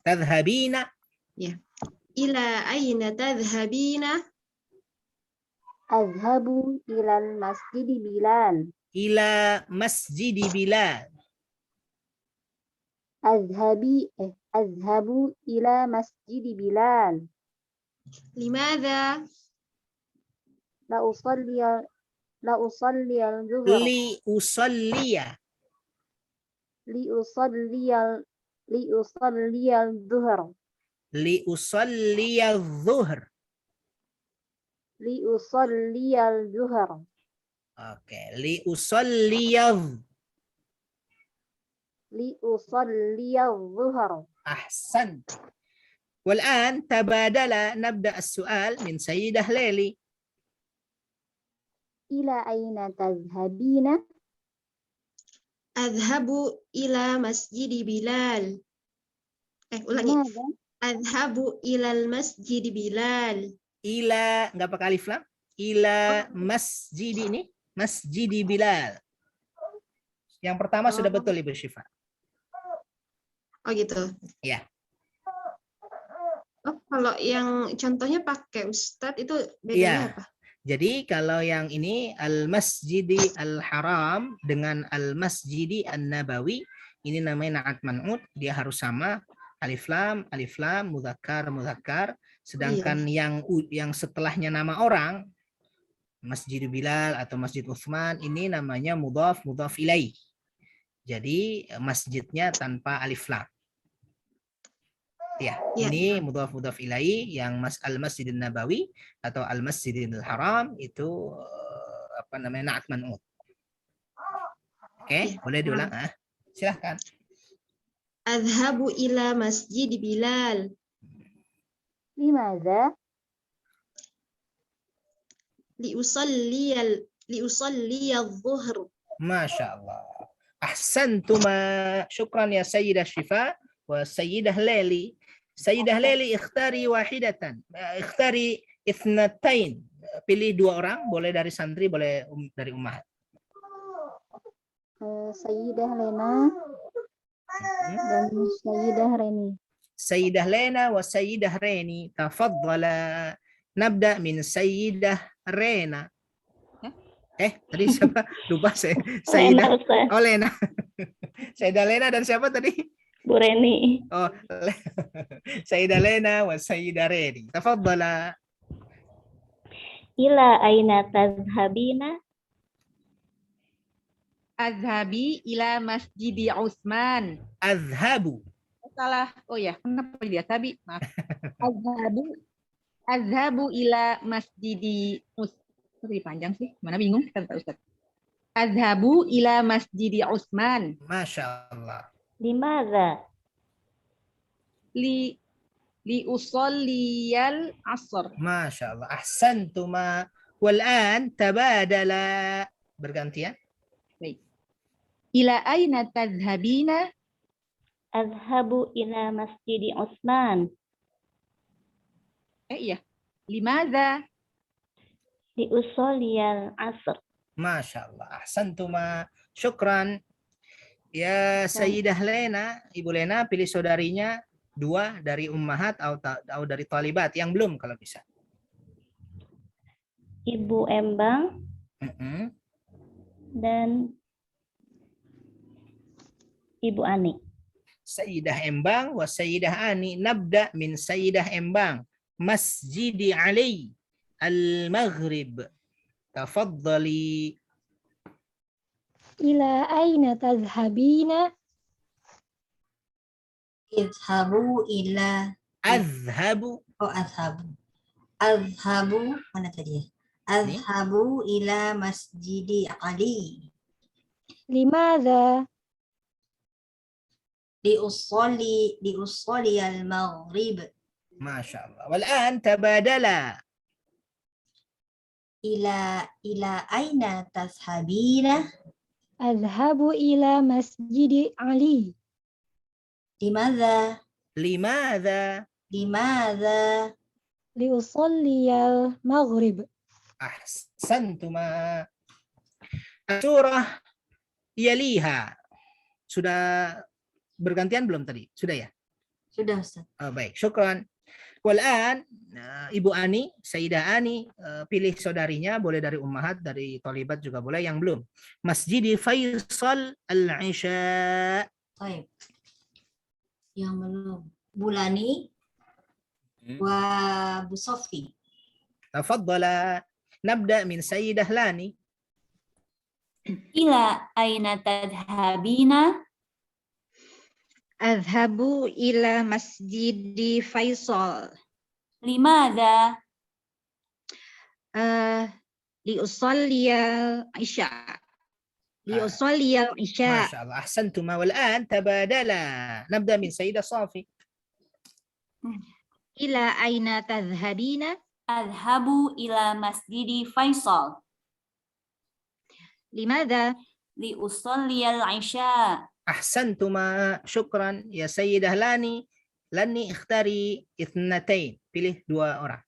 Tadhabina. Ya. Ila aina tadhabina? Azhabu ilal masjidi Bilal. Ila masjidi Bilal. Azhabu ila masjidi Bilal. Limadza? La usalli al-zuhra. Li usalliya al-zuhra. Li usalliya al-zuhr. Oke, li usalliya al-zuhra. Ahsan. والآن تبادل نبدأ السؤال من سيدة ليلي. Ila aina tazhabina? Adhabu ila masjidi Bilal. Ulangi. Adhabu ilal masjidi Bilal. Ila, nggak pakai alif lam. Ila masjid ini. Masjidi Bilal. Yang pertama sudah betul Ibu Syifa. Oh gitu. Ya. Oh, kalau yang contohnya pakai Ustadz itu bedanya apa? Jadi kalau yang ini al-masjidi al-haram dengan al-masjidi an-nabawi, ini namanya na'at man'ut, dia harus sama alif lam, mudzakkar. Sedangkan yang setelahnya nama orang, Masjid Bilal atau Masjid Utsman, ini namanya mudhaf ilaih. Jadi masjidnya tanpa alif lam. Ya, ini mudhaf ilaih yang al-Masjidin Nabawi atau al-Masjidil Haram itu apa namanya na'at man'ut. Oke, boleh diulang Silahkan. Adhabu ila masjid Bilal. Limadza? liusalli adh-dhuhr. Masya Allah. Ahsantuma. Syukran ya Sayyidah Syifa wa Sayyidah Leli. Sayyidah Leli ikhtari wahidatan. Ikhtari ithnatain. Pilih 2 orang, boleh dari santri, boleh dari ummahat. Sayyidah Lena dan Sayyidah Reni. Sayyidah Lena wa Sayyidah Reni. Tafaddala. Nabda min Sayyidah Rena. Tadi siapa? Lupa saya. Sayyidah. Oh, Lena. Sayyidah Lena dan siapa tadi? Bu Reni. Oh, Sayyidah Lena wa Sayyidah Reni. Tafaddala. Ila aina tazhabina? Azhabi ila Masjidi Utsman. Azhabu. Salah. Oh ya, kenapa dia Azhabi? Maaf. Azhabu ila Masjidi Utsman. Panjang sih. Mana bingung kan Pak Ustaz. Azhabu ila Masjidi Utsman. Masya Allah. Limadza? Li usalliyal asr. Masya Allah. Ahsantuma. Wal'an tabadala. Bergantian. Baik. Ila aina tadhhabina? Azhabu ila Masjidi Utsman. Iya. Limadza? Li usalliyal asr. Masya Allah. Ahsantuma. Syukran. Ya Sayyidah Lena, Ibu Lena pilih saudarinya 2 dari ummahat atau dari talibat yang belum kalau bisa. Ibu Embang dan Ibu Ani. Sayyidah Embang wa Sayyidah Ani. Nabda min Sayyidah Embang. Masjidi Ali al-Maghrib. Tafaddali. Ila aina tadhhabina? Idhabu ila. Azhabu. Oh, azhabu. Azhabu, mana tadi ya? Azhabu ila Masjidi Ali. Limadza? Liusalli al-maghrib. Masya Allah. Wal'an tabadala. Ila aina tazhabina? Adhabu ila Masjidi Ali. Limadza? Limadza? Liusalliyal maghrib. Ahsantuma. Surah yaliha. Sudah bergantian belum tadi? Sudah ya? Sudah, Ustaz. Oh, baik, syukran. Wal'an, Ibu Ani, Sayyidah Ani, pilih saudarinya, boleh dari ummahat, dari talibat juga boleh, yang belum. Masjidi Faisal Al-Isha. Baik. Yang belum. Bulani wa Bu Sofi. Tafaddala. Nabda min Sayyidah Lani. Ila aina tadhhabina? Adhabu ila Masjidi Faisal. Limadza? Liusalliyal Isya. Liusalliyal Isya. Masya Allah. Ahsantuma. Wal'an tabadala. Nabda min Sayyidah Safi. Ila aina tadhhabina? Adhabu ila Masjidi Faisal. Limadza? Li usalliyal Isya. Ahsantuma. Syukran. Ya Sayyidah Lani. Lani ikhtari ithnatain. Pilih 2 orang.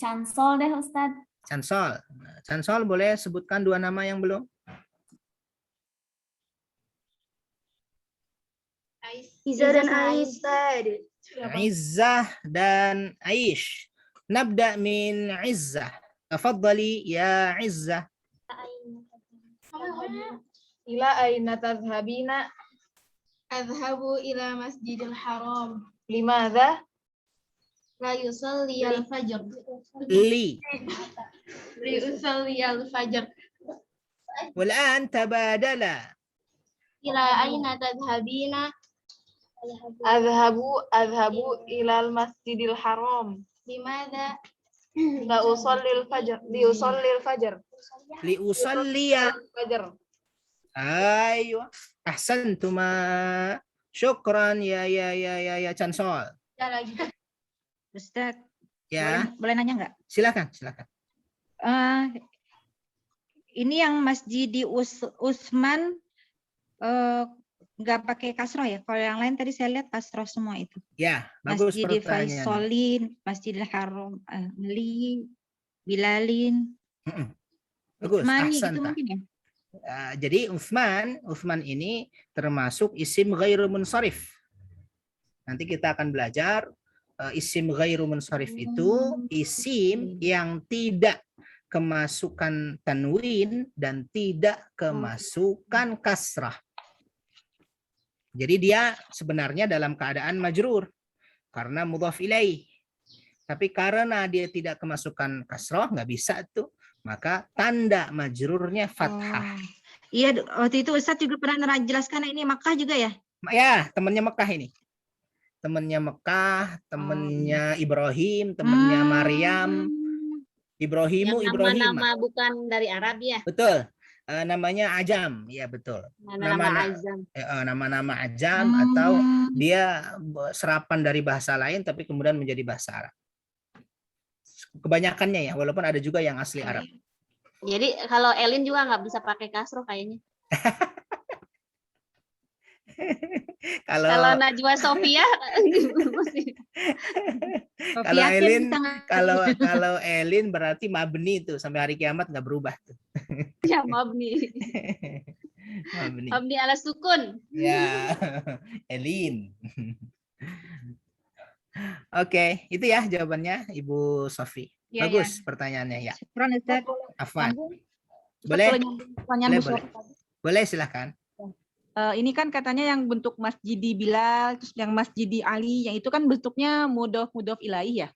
Cansol deh Ustaz. Cansol. Cansol boleh sebutkan 2 nama yang belum? Izzah dan Aisyah. Izzah dan Aish. Nabda min Izzah. Tafaddali ya Izzah. Ila aina tadhhabina? Adhabu ila Masjidil Haram. Limadza? La yusalli al-fajr. Li. Li usalli al-fajr. Wal'an tabadala. Ila aina tadhhabina? Adhabu ila al-Masjidil Haram. Limadza? La usalli al-fajr. Li usalli al-fajr. Li usalliya. Fajr. Aywa. Ahsantuma. Syukran ya Cansol. Ustaz, Ya, boleh nanya nggak? silakan. Ini yang Masjid Usman nggak pakai kasroh ya? Kalau yang lain tadi saya lihat kasroh semua itu. Ya, bagus Masjid pertanyaannya. Faisalin, Masjidil Haram, Ali, Bilalin, Bagus, Utsmani gitu ahsanta. mungkin ya? Jadi Utsman ini termasuk isim ghairu munsharif. Nanti kita akan belajar isim ghairu munsharif itu isim yang tidak kemasukan tanwin dan tidak kemasukan kasrah. Jadi dia sebenarnya dalam keadaan majrur karena mudhaf ilaih. Tapi karena dia tidak kemasukan kasrah, nggak bisa tuh, maka tanda majrurnya fathah. Iya, waktu itu Ustadz juga pernah jelaskan ini Makkah juga ya? Ya, temannya Mekah ini. Temannya Mekah, temannya Ibrahim, temannya Maryam. Ibrahimah. Nama-nama bukan dari Arab ya? Betul. Namanya Ajam, ya betul. Nama-nama Ajam atau dia serapan dari bahasa lain tapi kemudian menjadi bahasa Arab. Kebanyakannya ya, walaupun ada juga yang asli Arab. Jadi kalau Elin juga nggak bisa pakai kasroh kayaknya. Kalau Najwa Sofia kalau Elin berarti mabni itu sampai hari kiamat nggak berubah tuh. Ya, mabni. Mabni ala sukun. Ya, Elin. Oke, itu ya jawabannya Ibu Sofi. Ya, bagus pertanyaannya ya. Afwan. Boleh silahkan. Ini kan katanya yang bentuk Masjidi Bilal, terus yang Masjidi Ali, yang itu kan bentuknya mudhof ilaih ya.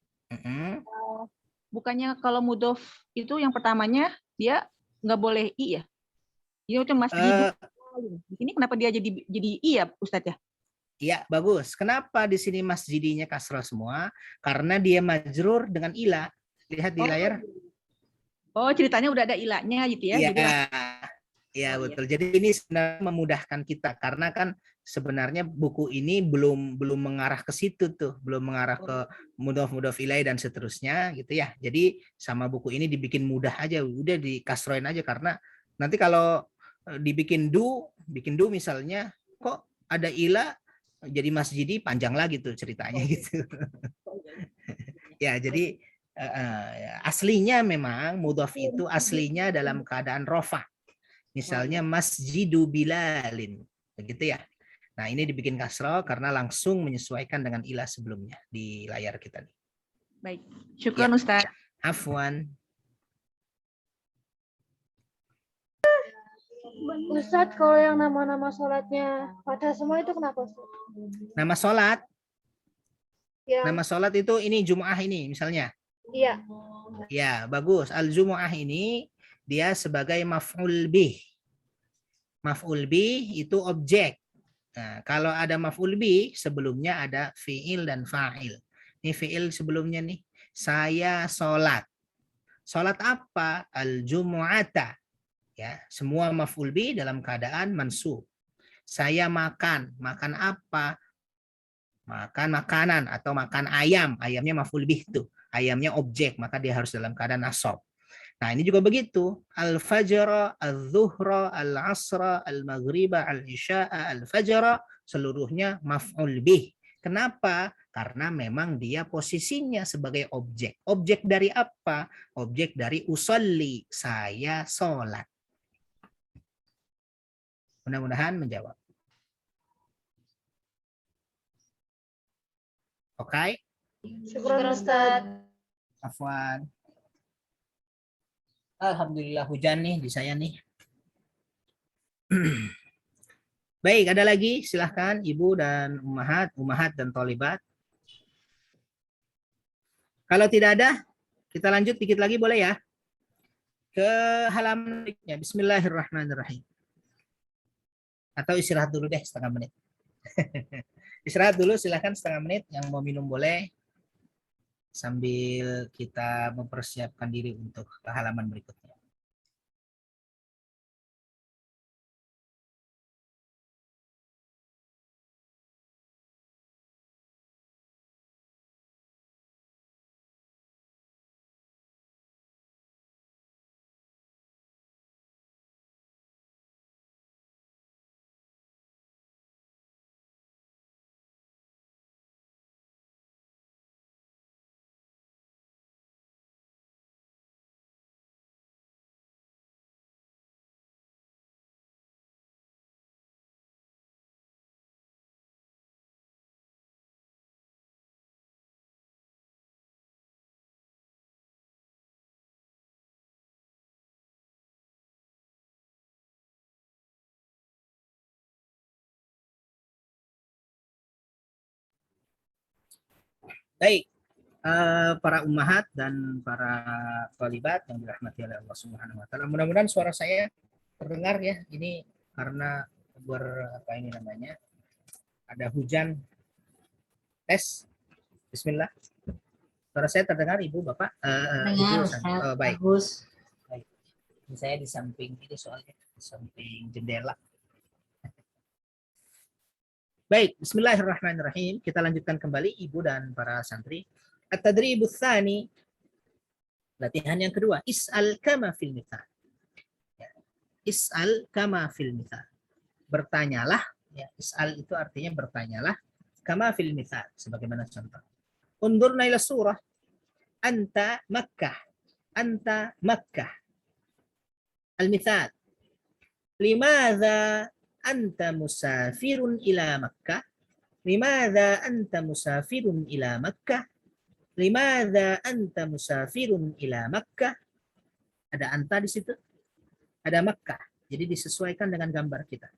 Bukannya kalau mudhof itu yang pertamanya dia nggak boleh i ya? Ini itu Masjidi. Ini kenapa dia jadi i ya, Ustadz ya? Iya, bagus. Kenapa di sini masjidinya kasroh semua? Karena dia majrur dengan ila. Lihat di layar. Oh, ceritanya udah ada ilahnya gitu ya. Iya, betul. Jadi ini sebenarnya memudahkan kita karena kan sebenarnya buku ini belum mengarah ke situ tuh, belum mengarah ke mudhof ilaih dan seterusnya gitu ya. Jadi sama buku ini dibikin mudah aja, udah dikasroin aja karena nanti kalau bikin du misalnya kok ada ila jadi masjidi panjang lagi tuh ceritanya gitu. Ya, jadi aslinya memang mudhof itu aslinya dalam keadaan rofa. Misalnya Masjidu Bilalin. Begitu ya. Nah, ini dibikin kasroh karena langsung menyesuaikan dengan ilah sebelumnya di layar kita nih. Baik. Syukran ya. Ustaz. Afwan. Ustadz, kalau yang nama-nama sholatnya fathah semua itu kenapa, Ustaz? Nama sholat? Ya. Nama sholat itu ini Jum'ah ini misalnya? Iya. Ya, bagus. Al-Jum'ah ini dia sebagai maf'ul bih. Maf'ul bih itu objek. Nah, kalau ada maf'ul bih, sebelumnya ada fi'il dan fa'il. Ini fi'il sebelumnya nih. Saya sholat. Sholat apa? Al-Jumu'ata. Ya, semua maf'ul bih dalam keadaan mansub. Saya makan. Makan apa? Makan makanan atau makan ayam. Ayamnya maf'ul bih tuh. Ayamnya objek, maka dia harus dalam keadaan nasab. Nah, ini juga begitu. Al-fajra, al-zuhra, al-asra, al-maghriba, al-isya'a, al-fajra, seluruhnya maf'ul bih. Kenapa? Karena memang dia posisinya sebagai objek. Objek dari apa? Objek dari usolli, saya sholat. Mudah-mudahan menjawab. Oke? Syukur Ustaz. Afwan. Alhamdulillah hujan nih di saya nih. Baik, ada lagi? Silahkan Ibu dan Ummahat dan Tholibat. Kalau tidak ada, kita lanjut dikit lagi boleh ya? Ke halaman berikutnya. Bismillahirrahmanirrahim. Atau istirahat dulu deh setengah menit. Istirahat dulu silahkan setengah menit. Yang mau minum boleh. Sambil kita mempersiapkan diri untuk ke halaman berikutnya. Baik, para ummahat dan para thalibat yang dirahmati oleh Allah Subhanahu wa taala. Mudah-mudahan suara saya terdengar ya. Ini karena apa ini namanya? Ada hujan. Tes. Bismillah. Suara saya terdengar Ibu, Bapak? Dengar, Ibu, baik. bagus. Baik. Ini saya di samping ini soalnya, di samping jendela. Baik, bismillahirrahmanirrahim. Kita lanjutkan kembali Ibu dan para santri. At-tadribus tsani. Latihan yang kedua, is'al kama fil mithal. Ya. Is'al kama fil mithal. Bertanyalah, ya, is'al itu artinya bertanyalah kama fil mithal, sebagaimana contoh. Undurna ila surah anta Makkah. Anta Makkah. Al-mithal. Limadha anta musafirun ila Makkah? Limadha anta musafirun ila Makkah? Limadha anta musafirun ila Makkah? Ada anta di situ, ada Makkah. Jadi disesuaikan dengan gambar kita.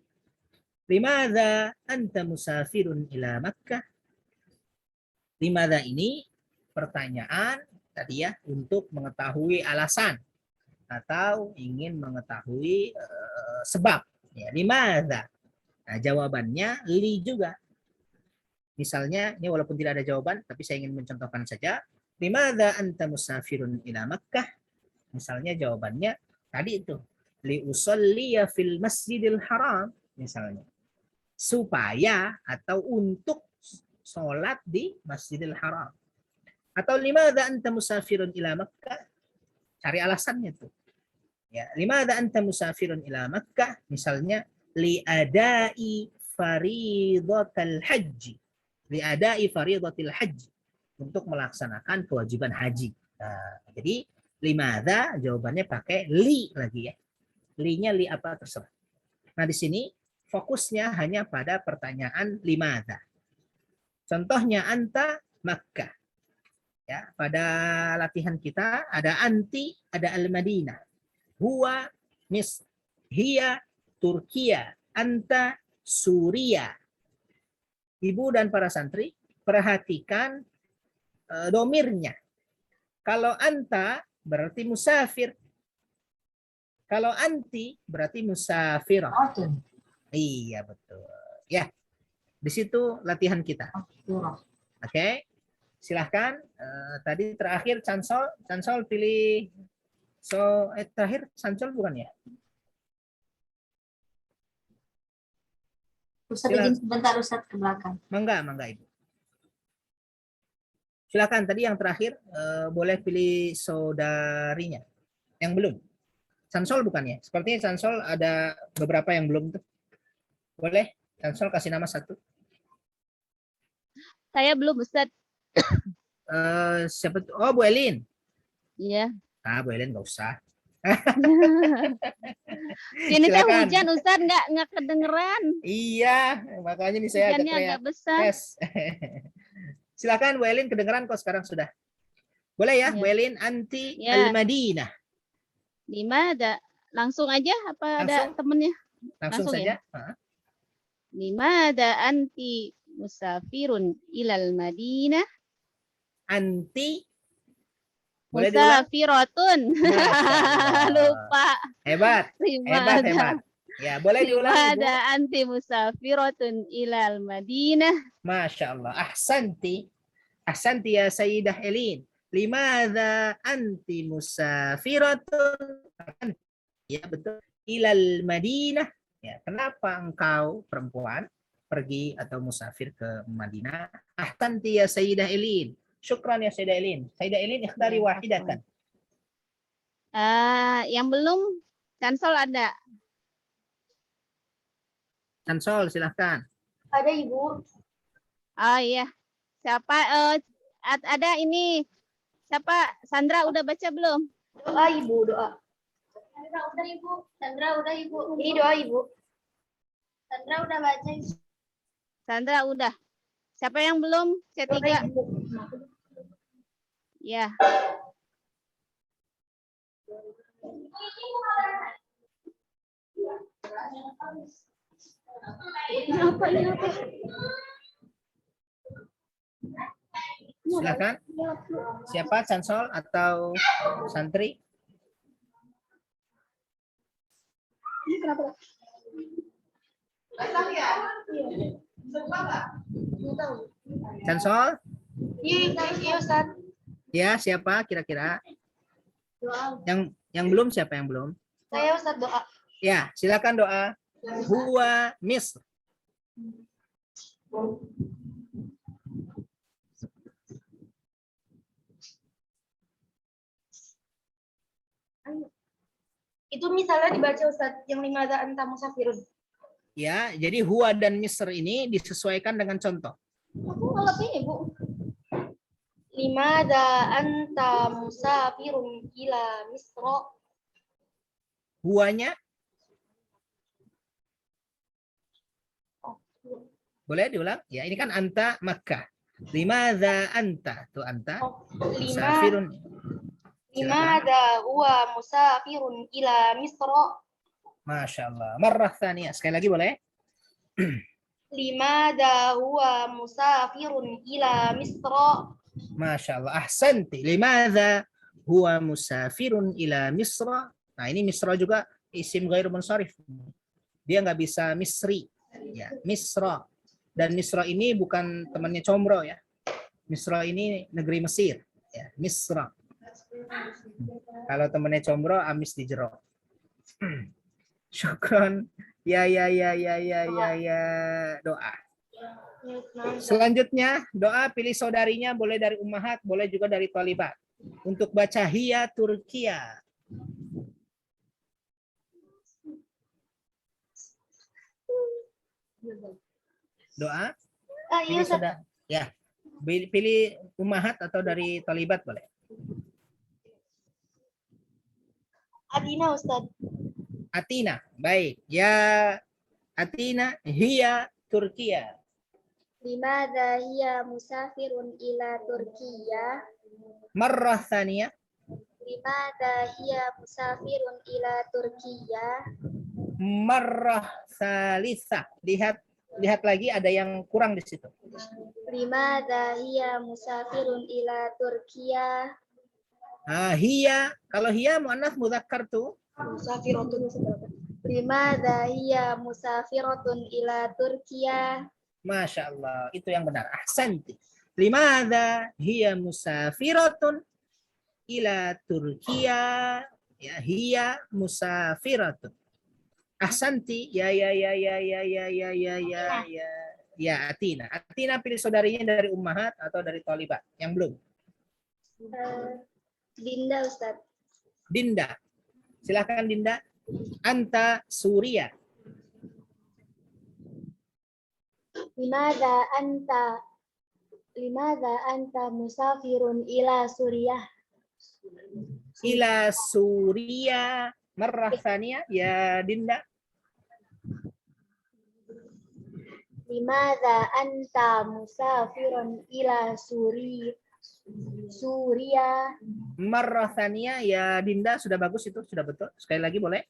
Limadha anta musafirun ila Makkah? Limadha ini pertanyaan tadi ya, untuk mengetahui alasan atau ingin mengetahui sebab. Ya, limadha. Nah, jawabannya li juga. Misalnya, ini walaupun tidak ada jawaban, tapi saya ingin mencontohkan saja. Limadha anta musafirun ila Makkah? Misalnya jawabannya tadi itu. Li usalliya fil masjidil haram. Misalnya. Supaya atau untuk sholat di Masjidil Haram. Atau limadha anta musafirun ila Makkah? Cari alasannya tuh. Ya, limadha anta musafirun ila Makkah? Misalnya liadai faridatal haji. Liadai faridatil haji. Untuk melaksanakan kewajiban haji. Nah, jadi limadha jawabannya pakai li lagi ya. Li-nya li apa terserah. Nah, di sini fokusnya hanya pada pertanyaan limadha. Contohnya anta Makkah. Ya, pada latihan kita ada anti, ada al-Madinah. Huwa Misr, hiya Turkiya, anta Suria. Ibu dan para santri perhatikan domirnya. Kalau anta berarti musafir. Kalau anti berarti musafirah. Iya betul. Ya, di situ latihan kita. Oke, silahkan. Tadi terakhir Cansol pilih. Terakhir Cansol bukan ya? Ustaz izin sebentar Ustaz ke belakang. Mangga Ibu. Silahkan tadi yang terakhir boleh pilih saudarinya. Yang belum. Cansol bukan ya? Sepertinya Cansol ada beberapa yang belum tuh. Boleh? Cansol kasih nama satu. Saya belum, Ustaz. Siapa tuh? Oh, Bu Elin. Iya. Ah, Bu Elin nggak usah. Ini kan hujan, Ustaz, nggak kedengeran. Iya, makanya nih saya Hujannya agak besar. Yes. Silakan Bu Elin, kedengeran kok sekarang sudah. Boleh ya, Bu Elin, anti al-Madinah. Di mana? Langsung aja apa langsung? Ada temennya? Langsung saja. Ya? Di mana anti musafirun ilal Madinah? Anti musafiratun. Lupa. Hebat. Hebat. Ya, boleh diulang. Ada anti musafiratun ilal Madinah. Masya Allah. Ahsanti ya Sayyidah Elin. Limadha anti musafiratun? Ya betul. Ilal Madinah. Ya, kenapa engkau perempuan pergi atau musafir ke Madinah? Ahsanti ya Sayyidah Elin. Syukran ya Sayyidah Elin. Sayyidah Elin ikhtari wahidatan. Yang belum Cansol ada. Cansol silahkan. Ada Ibu. Oh iya. Siapa ada ini? Siapa? Sandra udah baca belum? Doa Ibu, doa. Sandra udah Ibu. Sandra udah Ibu. Ini doa Ibu. Sandra udah baca. Sandra udah. Siapa yang belum? C3. Ya. Silakan. Siapa, Cansol atau santri? Ini kenapa? Cansol? Iya, Ustaz. Ya, siapa kira-kira? Doa. Yang belum, siapa yang belum? Saya Ustaz doa. Ya, silakan doa. Huwa Misr. Itu misalnya dibaca Ustaz yang limada anta musafirun. Ya, jadi huwa dan Misr ini disesuaikan dengan contoh. Aku ngelap ini, Bu. Limada anta musafirun ila Misra. Huwanya boleh diulang? Ya, ini kan anta Makkah. Limadza anta? Tuh anta. Musafirun. Limada huwa musafirun ila Misra. Masya Allah. Marrah tsaniyah. Sekali lagi boleh? Limada huwa musafirun ila Misra. Masya Allah. Ahsanti. Limadza huwa musafirun ila Misra. Nah, ini Misra juga isim ghairu munsharif. Dia nggak bisa Misri. Ya, Misra. Dan Misra ini bukan temannya Comro ya. Misra ini negeri Mesir. Ya, Misra. Kalau temannya Comro, amis di jero. Syukron. Ya. Doa. Selanjutnya, doa pilih saudarinya boleh dari ummahat, boleh juga dari thalibat. Untuk baca hiya Turkiya. Doa? Iya, Ustaz. Ya. Pilih ummahat atau dari thalibat boleh. Atina, Ustaz. Atina. Baik. Ya Atina hiya Turkiya. Limada hiya musafirun ila Turkiya. Marrah tsaniyah. Limada hiya musafirun ila Turkiya. Marrah salisa. Lihat lagi ada yang kurang di situ. Limada hiya musafirun ila Turkiya. Hiya, kalau hiya muannats mudzakkar tuh. Musafiratun. Limada hiya musafiratun ila Turkiya. Masya Allah, itu yang benar. Ahsanti. Limadza hiya musafiratun ila Turkiya. Ya, hiya musafiratun. Ahsanti. Ya. Ya, Atina. Atina pilih saudarinya dari ummahat atau dari thalibat? Yang belum. Dinda, Ustaz. Dinda. Silakan Dinda. Anta Suria. Limada anta musafirun ila Suriah. Ila Suria. Marrah tsaniyah ya Dinda. Limada anta musafirun ila Suria. Marrah tsaniyah ya Dinda, sudah bagus itu, sudah betul. Sekali lagi boleh.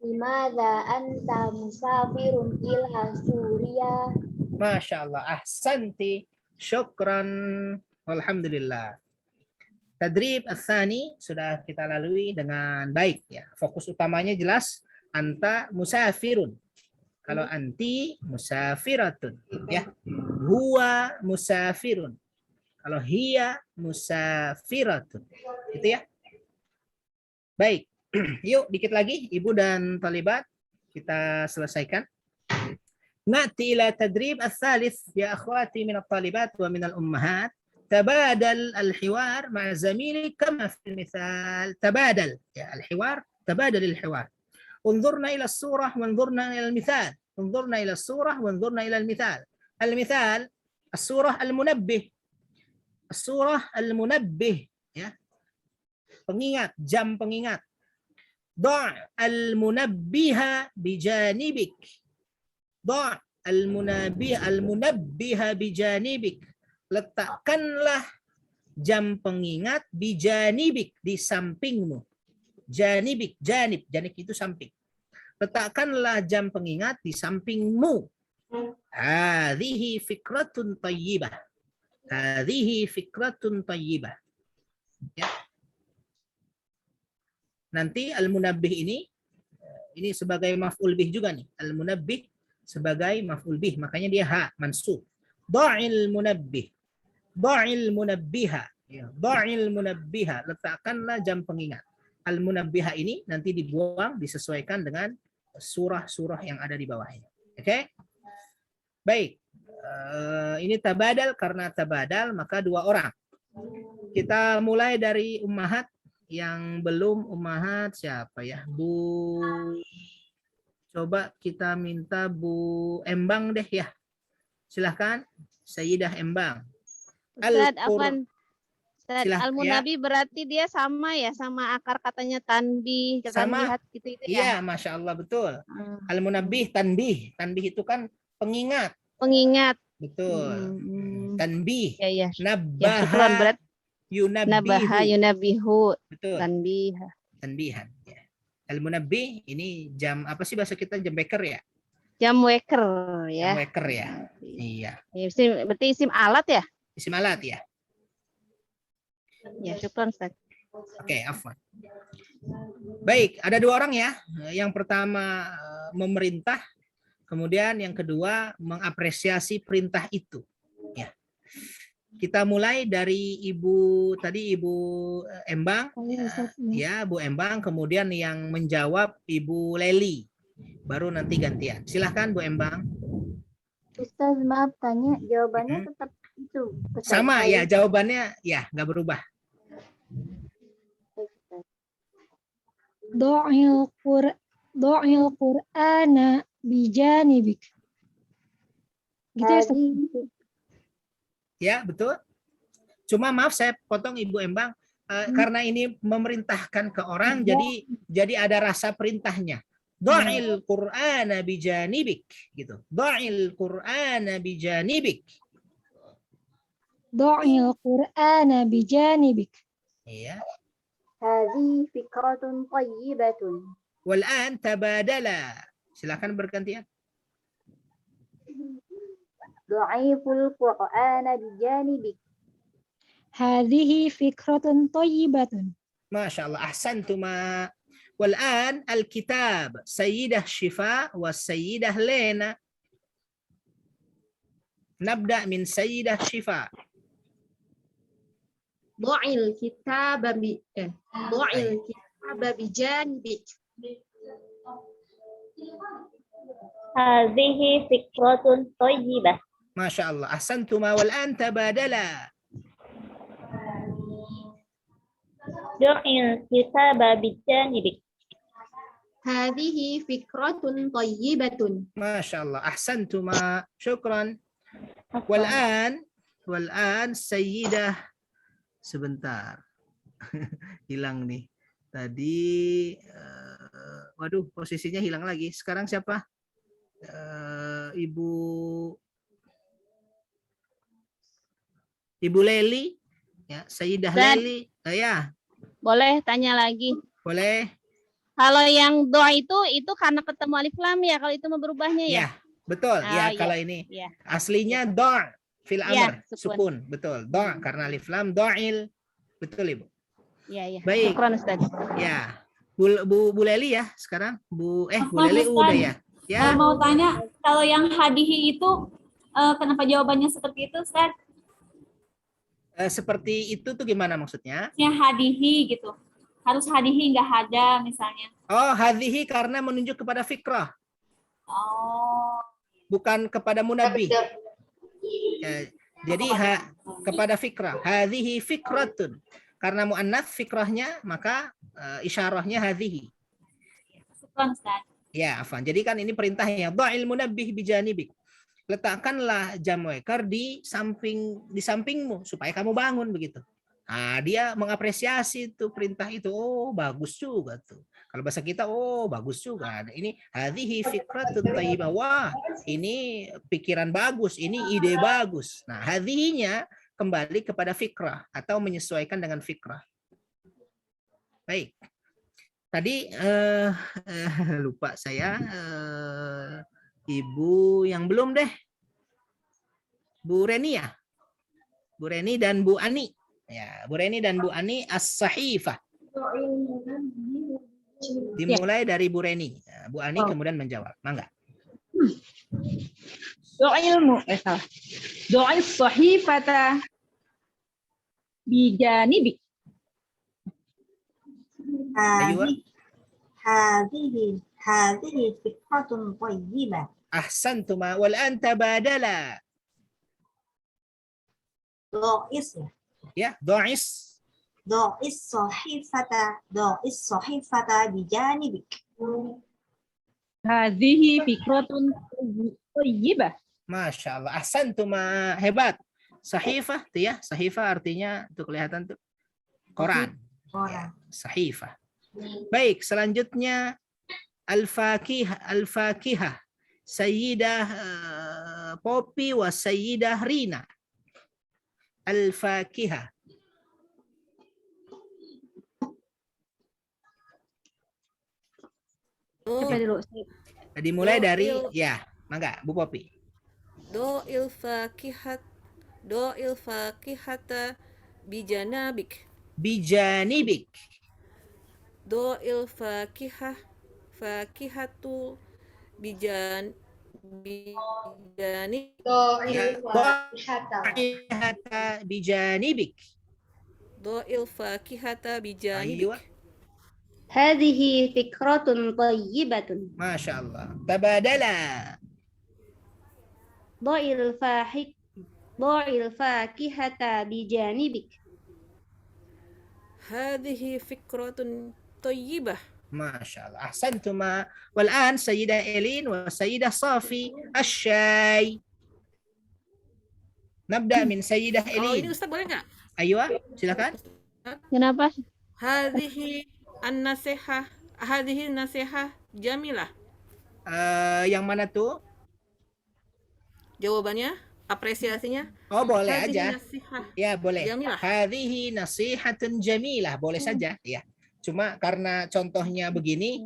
Limada anta musafirun ila Suria. Masya Allah. Ahsanti. Syukran. Alhamdulillah. Tadrib ats-tsani sudah kita lalui dengan baik ya. Fokus utamanya jelas anta musafirun. Kalau anti musafiratun ya. Huwa musafirun. Kalau hiya musafiratun. Itu ya. Baik. Yuk dikit lagi Ibu dan thalibat kita selesaikan. Na'ti ila tadrib ats-tsalits ya akhwati min at-talibat wa min al-ummahat. تبادل الحوار مع زميلك كما في المثال. تبادل يا الحوار، تبادل الحوار. انظرنا إلى الصورة وانظرنا إلى المثال. انظرنا إلى الصورة وانظرنا إلى المثال. المثال الصورة المنبه. الصورة المنبه ya. Pengingat, jam pengingat. ضع المنبه بجانبك. ضع المنبه بجانبك. Letakkanlah jam pengingat bijanibik, di sampingmu. Janibik, janib itu samping. Letakkanlah jam pengingat di sampingmu. Hadhihi fikratun thayyibah. Hadhihi fikratun thayyibah. Ya. Nanti al-munabbih ini sebagai maf'ul bih juga nih. Al-munabbih sebagai maf'ul bih, makanya dia ha mansub. Dha'il munabbih. Dha'il munabbiha. Ya, dha'il munabbiha, letakkanlah jam pengingat. Al-munabbiha ini nanti dibuang, disesuaikan dengan surah-surah yang ada di bawahnya. Oke? Baik. Ini tabadal, karena tabadal maka dua orang. Kita mulai dari ummahat. Yang belum ummahat siapa ya? Coba kita minta Bu Embang deh ya. Silahkan, Sayyidah Embang. Ustaz, Afwan. Ustaz, Silahkan, al-munabi berarti dia sama ya, sama akar katanya tanbih, Sama. tanbihat gitu itu Iya, ya. Masya Allah, betul. Al-munabbih, tanbih. Tanbih itu kan pengingat. Pengingat. Betul. Tanbih. Ya, ya. Nabbaha. Ya, syukran, berat. Yunabbihu. Nabaha yunabihu. Betul. Tanbiha. Tanbihan. Ya. Al-munabbih ini jam apa sih bahasa kita, jam beker ya? Jam waker ya. Jam waker ya. Iya. Berarti isim alat ya? Isim alat ya. Ya, syukran Ustaz. Oke, afwan. Baik, ada dua orang ya. Yang pertama memerintah, kemudian yang kedua mengapresiasi perintah itu. Ya. Kita mulai dari Ibu Embang, ya Bu Embang, kemudian yang menjawab Ibu Leli, baru nanti gantian. Silahkan Bu Embang. Ustaz, maaf tanya, jawabannya tetap itu. Sama ya, jawabannya ya nggak berubah. Do'il Qur'ana bijanibik. Gitu ya, Ustaz? Ya, betul. Cuma maaf saya potong Ibu Embang, karena ini memerintahkan ke orang, jadi ada rasa perintahnya. Dha'il Qur'ana bijanibik gitu. Dha'il Qur'ana bijanibik. Do'il Qur'ana bijanibik. Iya. Hadhi fikratun thayyibatun. Wal'an tabadala. Silakan bergantian. Du'iful Qur'ana bijanibik. Hadhihi fikratun thayyibatun. Masya Allah, ahsantuma. Wal'an al-kitab Sayyidah Shifa wa Sayyidah Lena. Nabda min Sayyidah Shifa. Do'il kitaba bijanibik. Hadhihi fikratun thayyibah. Masya Allah, ahsantuma wal'an tabadala. Du'il kitaba bijanibik. Hadhihi fikratun thayyibatun. Masya Allah, ahsantuma, syukran. Wal'an Sayyidah, sebentar. Hilang nih. Tadi, waduh, posisinya hilang lagi. Sekarang siapa? Ibu Leli, ya, Sayyidah Ustaz. Leli. Ya. Boleh tanya lagi? Boleh. Kalau yang doa itu karena ketemu alif lam ya, kalau itu mau berubahnya ya? Ya, betul. Ya, iya. kalau ini Iya. aslinya do' fil Iya, amr, sukun. sukun, betul. Do' karena alif lam, do'il. Betul, Ibu. Iya, iya. Baik. Syukran Ustaz. Ya. Bu Leli ya sekarang. Bu Leli Ustaz. udah ya. Ya. Mau tanya, kalau yang hadihi itu kenapa jawabannya seperti itu, Ustaz? Seperti itu tuh gimana maksudnya? Ya hadihi gitu. Harus hadihi nggak hada misalnya. Oh, hadhihi karena menunjuk kepada fikrah, Oh. bukan kepada munabbih. Ya, jadi kepada fikrah. Hadhihi fikratun. Karena muannats fikrahnya, maka isyarahnya hadhihi. Syukran, Ustaz. Ya, afan. Jadi kan ini perintahnya. Dha'il munabbih bijanibik. Letakkanlah jam waker di sampingmu supaya kamu bangun begitu. Nah, dia mengapresiasi itu perintah itu. Oh, bagus juga tuh. Kalau bahasa kita, oh, bagus juga. Nah, ini hadhihi fikratun thayyibah. Wah, ini pikiran bagus, ini ide bagus. Nah, hadhihinya kembali kepada fikrah atau menyesuaikan dengan fikrah. Baik. Tadi lupa saya, Ibu yang belum deh, Bu Renia. Bu Reni dan Bu Ani. Ya, Bu Reni dan Bu Ani as-sahifah. Dimulai dari Bu Reni. Nah, Bu Ani kemudian menjawab. Mangga. salah. Do'il sahifata bijanibik. هذه فكرة طيبة. Ahsantuma wal anta badala. ضائس Ya, do'is. ضائس الصحيفة بجانبك. Hadhihi fikratun thayyibah. Masya Allah. Ahsantuma, hebat. Sahifah tuh ya. Sahifah artinya tuh kelihatan tuh koran. Ya, sahifah. Baik, selanjutnya al-fakihah. Sayyidah Poppy wa Sayyidah Rina. Al-fakihah. Dimulai dari ya, mangga Bu Poppy. Do'il fakihata bijanabik. Bijanibik. Do'il fakihatu bijanibik. Fakihata bijanibik. Do'il fakihata bijanibik. هذه فكرة طيبة. Masya Allah. Tabadala. ضع الفاكهة بجانبك. هذه فكرة طيبة. Masya Allah. Ahsantuma. Wal'an Sayyidah Elin wa Sayyidah Safi Asyai. Nabda min Sayyidah Kalau Elin. ini Ustaz boleh nggak? Aywa, silakan. Kenapa? Hadhihi an-nasihah. Hadhihi nasihah jamilah. Yang mana tuh? Jawabannya, apresiasinya. Oh, boleh Hadhihi aja. nasihah Ya, boleh. jamilah. Hadhihi nasihatun jamilah. Boleh saja, ya. Cuma karena contohnya begini,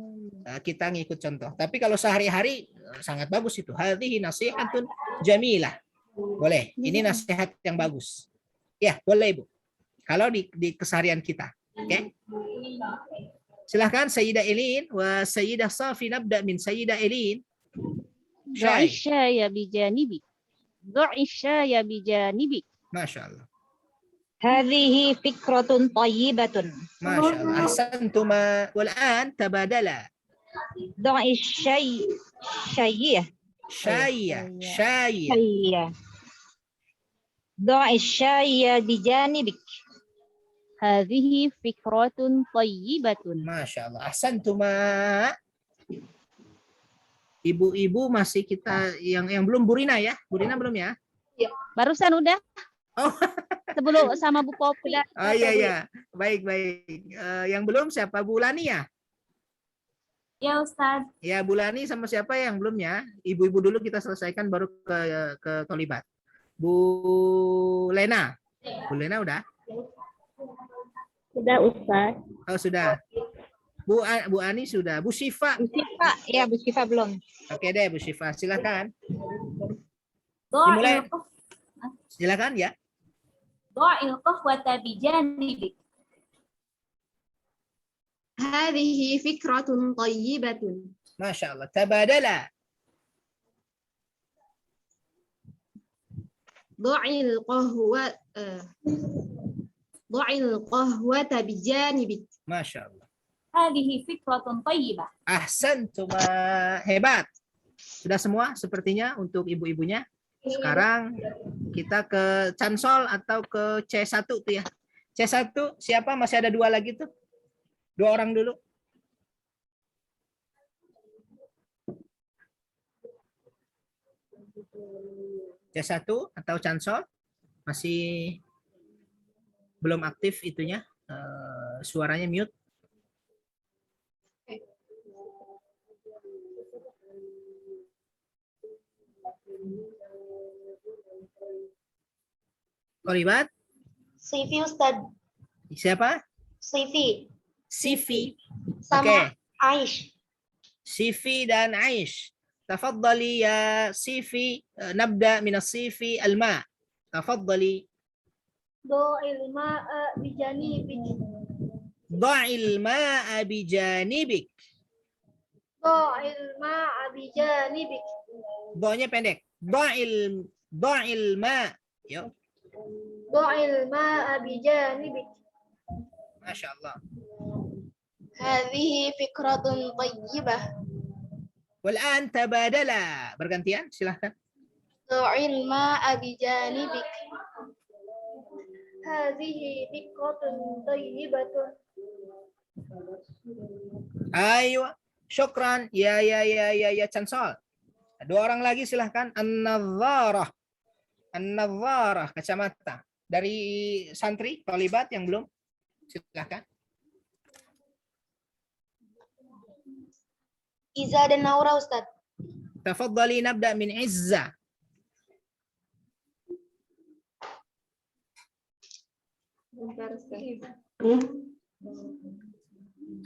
kita ngikut contoh. Tapi kalau sehari-hari sangat bagus itu. Hadhihi nasihatun jamilah. Boleh. Ini nasihat yang bagus. Ya, boleh, Ibu. Kalau di keseharian kita. Oke. Silahkan Sayyidah Elin wa Sayyidah Safi, nabda min Sayyidah Elin. Do'i syaya bijanibik. Do'i syaya bijanibik. Masya Allah. Hadhihi fikratun thayyibatun. Masya Allah. Ahsantuma. Wal'an tabadala. Do'i syayiyah. Syayiyah. Do'i syayiyah bijanibik. Hadhihi fikratun thayyibatun. Masya Allah. Ahsantuma. Ibu-ibu masih kita yang belum Burina ya? Burina belum ya? Ya. Barusan udah. Oh. Sebelum sama Bu Poppy. Oh iya. Baik. Yang belum siapa? Bu Lani ya? Ya Ustaz. Ya, Bu Lani sama siapa yang belum ya? Ibu-ibu dulu kita selesaikan baru ke Tolibat. Bu Lena. Bu Lena udah? Sudah Ustaz. Oh, sudah. Bu Ani sudah. Bu Syifa. Bu Syifa belum. Oke deh, Bu Syifa. Silakan. Do'il Silakan ya. qahwata bijanibik. هذه فكرة طيبة. Masya Allah. Tabadala. ضع القهوة بجانبك. Masya Allah. Hadhihi fikratun thayyibah. Ahsantuma. Hebat. Sudah semua sepertinya untuk ibu-ibunya. Sekarang kita ke Cansol atau ke C1 tuh ya. C1 siapa? Masih ada 2 lagi tuh. 2 orang dulu. C1 atau Cansol masih belum aktif itunya. Suaranya mute. Kolibat? Sifi Ustaz. Siapa? Sifi. Sifi. Sama Aish. Sifi dan Aish. Tafaddali ya Sifi. Nabda min as-Sifi al-ma. Tafaddali. Do'il ma'a bijanibik. Dha'il ma'a bijanibik. Do'il ma'a bijanibik. Dha-nya pendek. Dha'il ma. Yuk. Do'il ma'a bijanibik. Masya Allah. Hadhihi fikratun tayyibah. Wal'an tabadala. Bergantian, silahkan. Do'il ma'a bijanibik. Hadhihi fikratun tayyibatun. Ayo. Syukran. Ya, Chansol. Dua orang lagi silahkan. An-nadharah. An-nadharah. Kacamata. Dari santri, talibat yang belum. Silahkan. Iza dan Naura, Ustaz. Tafadhali nabda min Izza.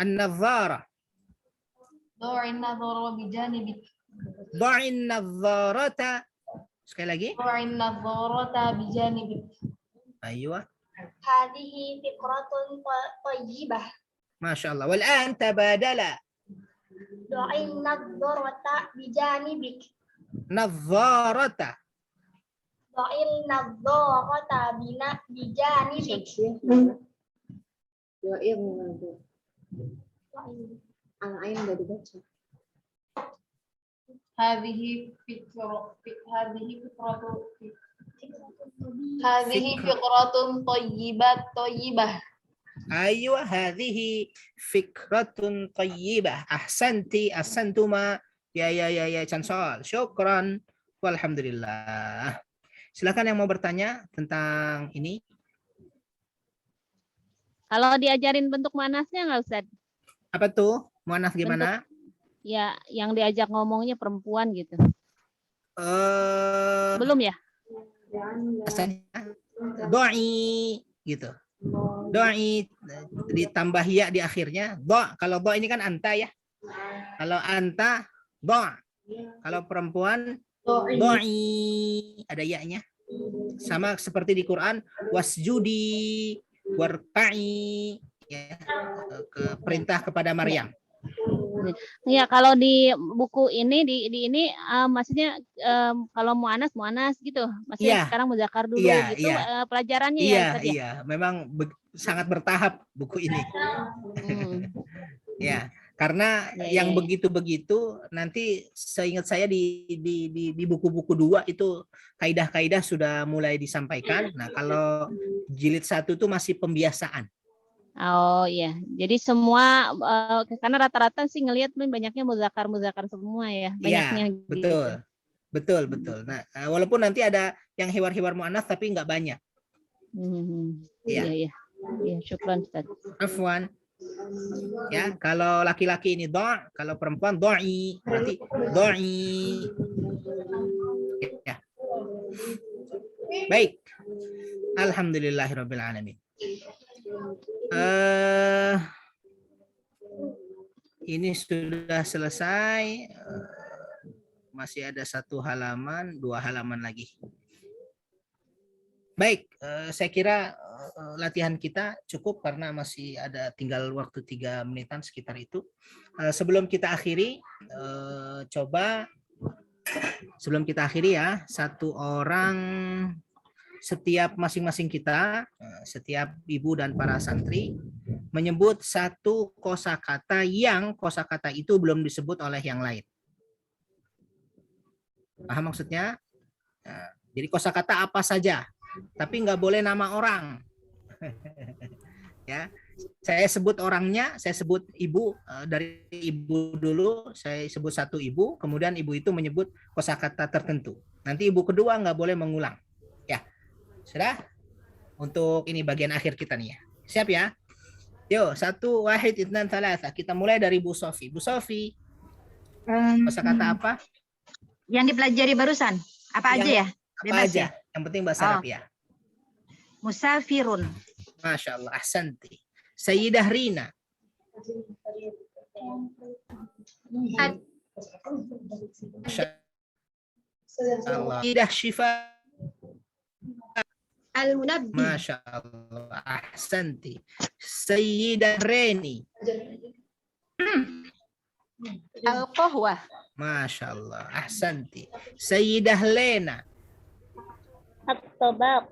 An-nadharah. Do'in nadhara bijanibik. Dha'in nadharata. Sekali lagi. Do'in nadharata bijanibik. Aywa. Hadhihi fikratun tayyibah. Masya Allah. Wal'an tabadala. Do'in nadharata bijanibik. Nadharata. Do'in nadharata bijanibik. Al-ain udah dibaca. Hadhihi fikratun tayyibah. Aywa, hadhihi fikratun tayyibah. Ahsanti, ahsantuma. Ya, Chansol. Syukran. Walhamdulillah. Silakan yang mau bertanya tentang ini. Kalau diajarin bentuk manasnya nggak, Ustaz? Apa tuh? Muannats gimana? Ya, yang diajak ngomongnya perempuan gitu. Belum ya? Do'i gitu. Do'i ditambah ya di akhirnya. Kalau do ini kan anta ya. Kalau anta do. Kalau perempuan do'i ada ya-nya. Sama seperti di Quran wasjudi warka'i ya, ke perintah kepada Maryam. Ya, kalau di buku ini di ini maksudnya kalau muanas gitu. Maksudnya sekarang muzakkar dulu gitu pelajarannya ya, Ustaz, ya? Iya, memang sangat bertahap buku ini. Ya, karena yang begitu-begitu nanti seingat saya di buku-buku 2 itu kaidah-kaidah sudah mulai disampaikan. Nah, kalau jilid 1 itu masih pembiasaan. Oh iya, jadi semua karena rata-rata sih ngelihat banyaknya muzakkar semua ya, banyaknya. Iya, betul. Nah, walaupun nanti ada yang hiwar-hiwar muannats tapi nggak banyak. Iya, syukran Ustaz. Afwan. Ya, kalau laki-laki ini do', kalau perempuan do'i, berarti do'i. Ya. Baik. Alhamdulillahirabbil alamin. Ini sudah selesai. Masih ada 1 halaman, 2 halaman lagi. Baik, saya kira latihan kita cukup karena masih ada tinggal waktu 3 menitan sekitar itu. Sebelum kita akhiri, sebelum kita akhiri ya, 1 orang setiap masing-masing kita, setiap ibu dan para santri menyebut 1 kosakata yang kosakata itu belum disebut oleh yang lain. Paham maksudnya? Nah, jadi kosakata apa saja, tapi nggak boleh nama orang. Ya, saya sebut orangnya, saya sebut ibu, dari ibu dulu, saya sebut 1 ibu, kemudian ibu itu menyebut kosakata tertentu. Nanti ibu kedua nggak boleh mengulang. Ya, sudah? Untuk ini bagian akhir kita nih ya. Siap ya? Yo, 1, wahid, itnan, thalatha. Kita mulai dari Bu Sofi. Bu Sofi, kosakata apa? Yang dipelajari barusan. Apa aja ya? Apa aja? Yang penting bahasa Arab ya. Musafirun. Masya Allah, ahsanti. Sayyidah Rina. Masya Allah. Sayyidah Syifa. Al-Munabbi. Masya Allah. Ahsanti. Sayyidah Reni. Al-qahwah. Masya Allah. Ahsanti. Sayyidah Lena. At-tabaq.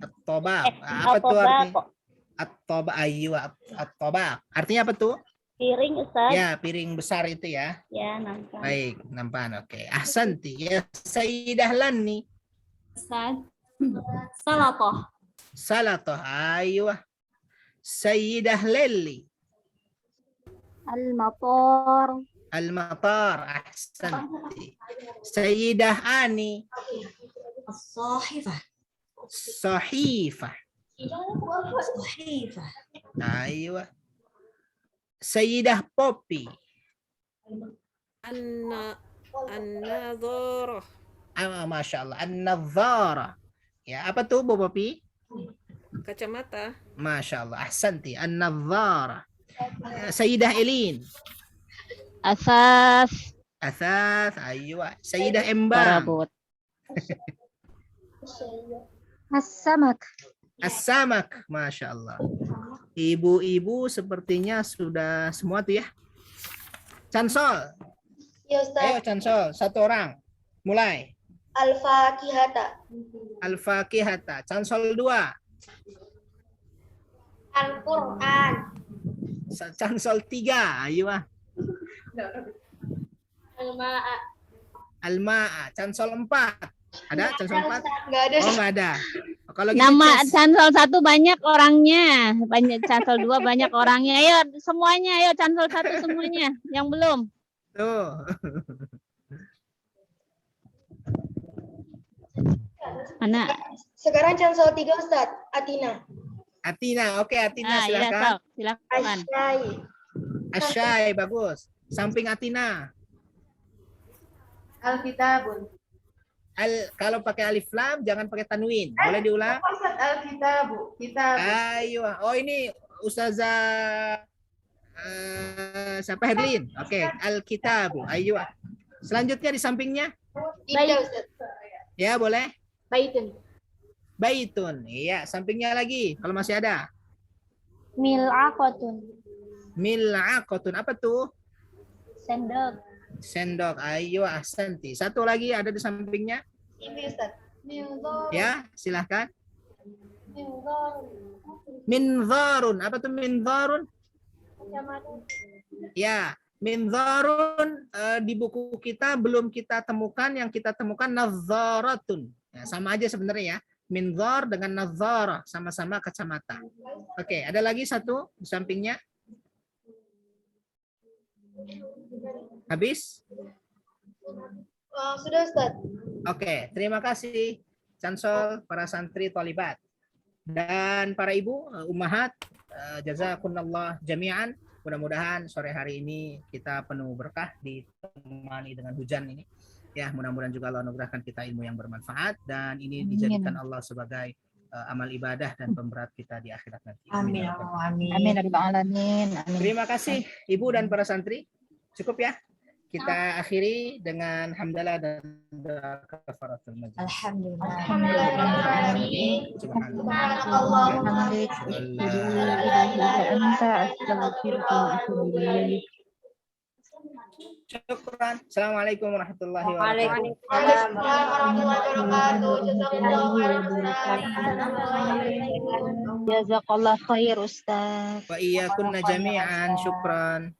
At-tabaq. Apa tuh artinya? At-tabaq. Ayo, at-tabaq. Artinya apa tuh? Piring, Ustaz. Ya, piring besar itu ya. Ya, nampak. Baik, nampak. Oke. Ahsanti. Ya, Sayyidah Lani. Ustaz. Salatah. Salatah. Ayo. Sayyidah Leli. Al-matar. Al-matar. Ahsanti. Sayyidah Ani. As-sahifah. Sahifah. Sahifah. Ayo. Sayyidah Poppy. An-nadharah. Masya Allah. An-nadhara. Ya, apa tuh Bu Poppy? Kacamata. Masya Allah. Ahsanti. An-nadhara. Sayyidah Elin. Asas. Asas. Ayo. Sayyidah Embang. Parabot. As-samak. As-samak. Masya Allah. Ibu-ibu sepertinya sudah semua tuh ya. Cansol. Ya Ustaz. Ayo Cansol. Satu orang. Mulai. Al-Fakihata. Al-Fakihata. Cansol 2. Al-Qur'an. Cansol 3. Ayo ah. Al-Ma'a. Al-Ma'a. Cansol 4. Ada cansol 4? Enggak ada. Oh, enggak ada. Kalau gitu Nama cansol 1 banyak orangnya, banyak cansol 2 banyak orangnya. Ayo semuanya, ayo cansol 1 semuanya. Yang belum. tuh. Mana? Sekarang cansol 3 Ustaz. Atina. Atina. Oke, Atina Iya, silakan. sok. Silakan. Asyai. Asyai bagus. Samping Atina. Al-kitabun. Kalau pakai alif lam jangan pakai tanwin. Boleh diulang? Al-kitabu. Kitab. Ayo. Oh ini Ustazah siapa Herlin? Oke, Al-Kitabu. Ayo. Selanjutnya di sampingnya. Tidak Ustaz. Ya, boleh. Baitun. Baitun. Iya, sampingnya lagi kalau masih ada. Mil'aqatun. Mil'aqatun. Apa tuh? Sendok. Sendok. Ayo, ahsanti. Satu lagi ada di sampingnya. Ini Ustaz. Minzar. Ya, silahkan. Minzar. Minzarun. Apa tuh minzarun? Kacamata. Ya, minzarun di buku kita belum kita temukan. Yang kita temukan nadzaratun. Ya, sama aja sebenarnya ya. Minzar dengan nadzarah sama-sama kacamata. Oke, ada lagi satu di sampingnya. Habis? Sudah Ustaz. Oke, terima kasih Cansol, para santri Thalibat. Dan para ibu, ummahat, jazakumullah jami'an. Mudah-mudahan sore hari ini kita penuh berkah ditemani dengan hujan ini. Ya, mudah-mudahan juga Allah anugerahkan kita ilmu yang bermanfaat dan ini dijadikan Allah sebagai amal ibadah dan pemberat kita di akhirat nanti. Amin. Amin. Amin. Amin. Terima kasih ibu dan para santri. Cukup ya. Kita akhiri dengan hamdalah dan doa kafaratul majlis. Alhamdulillah. Syukran. Assalamualaikum warahmatullahi wabarakatuh. Jazakallah khair Ustaz. Wa iyyakunna jami'an. Syukran.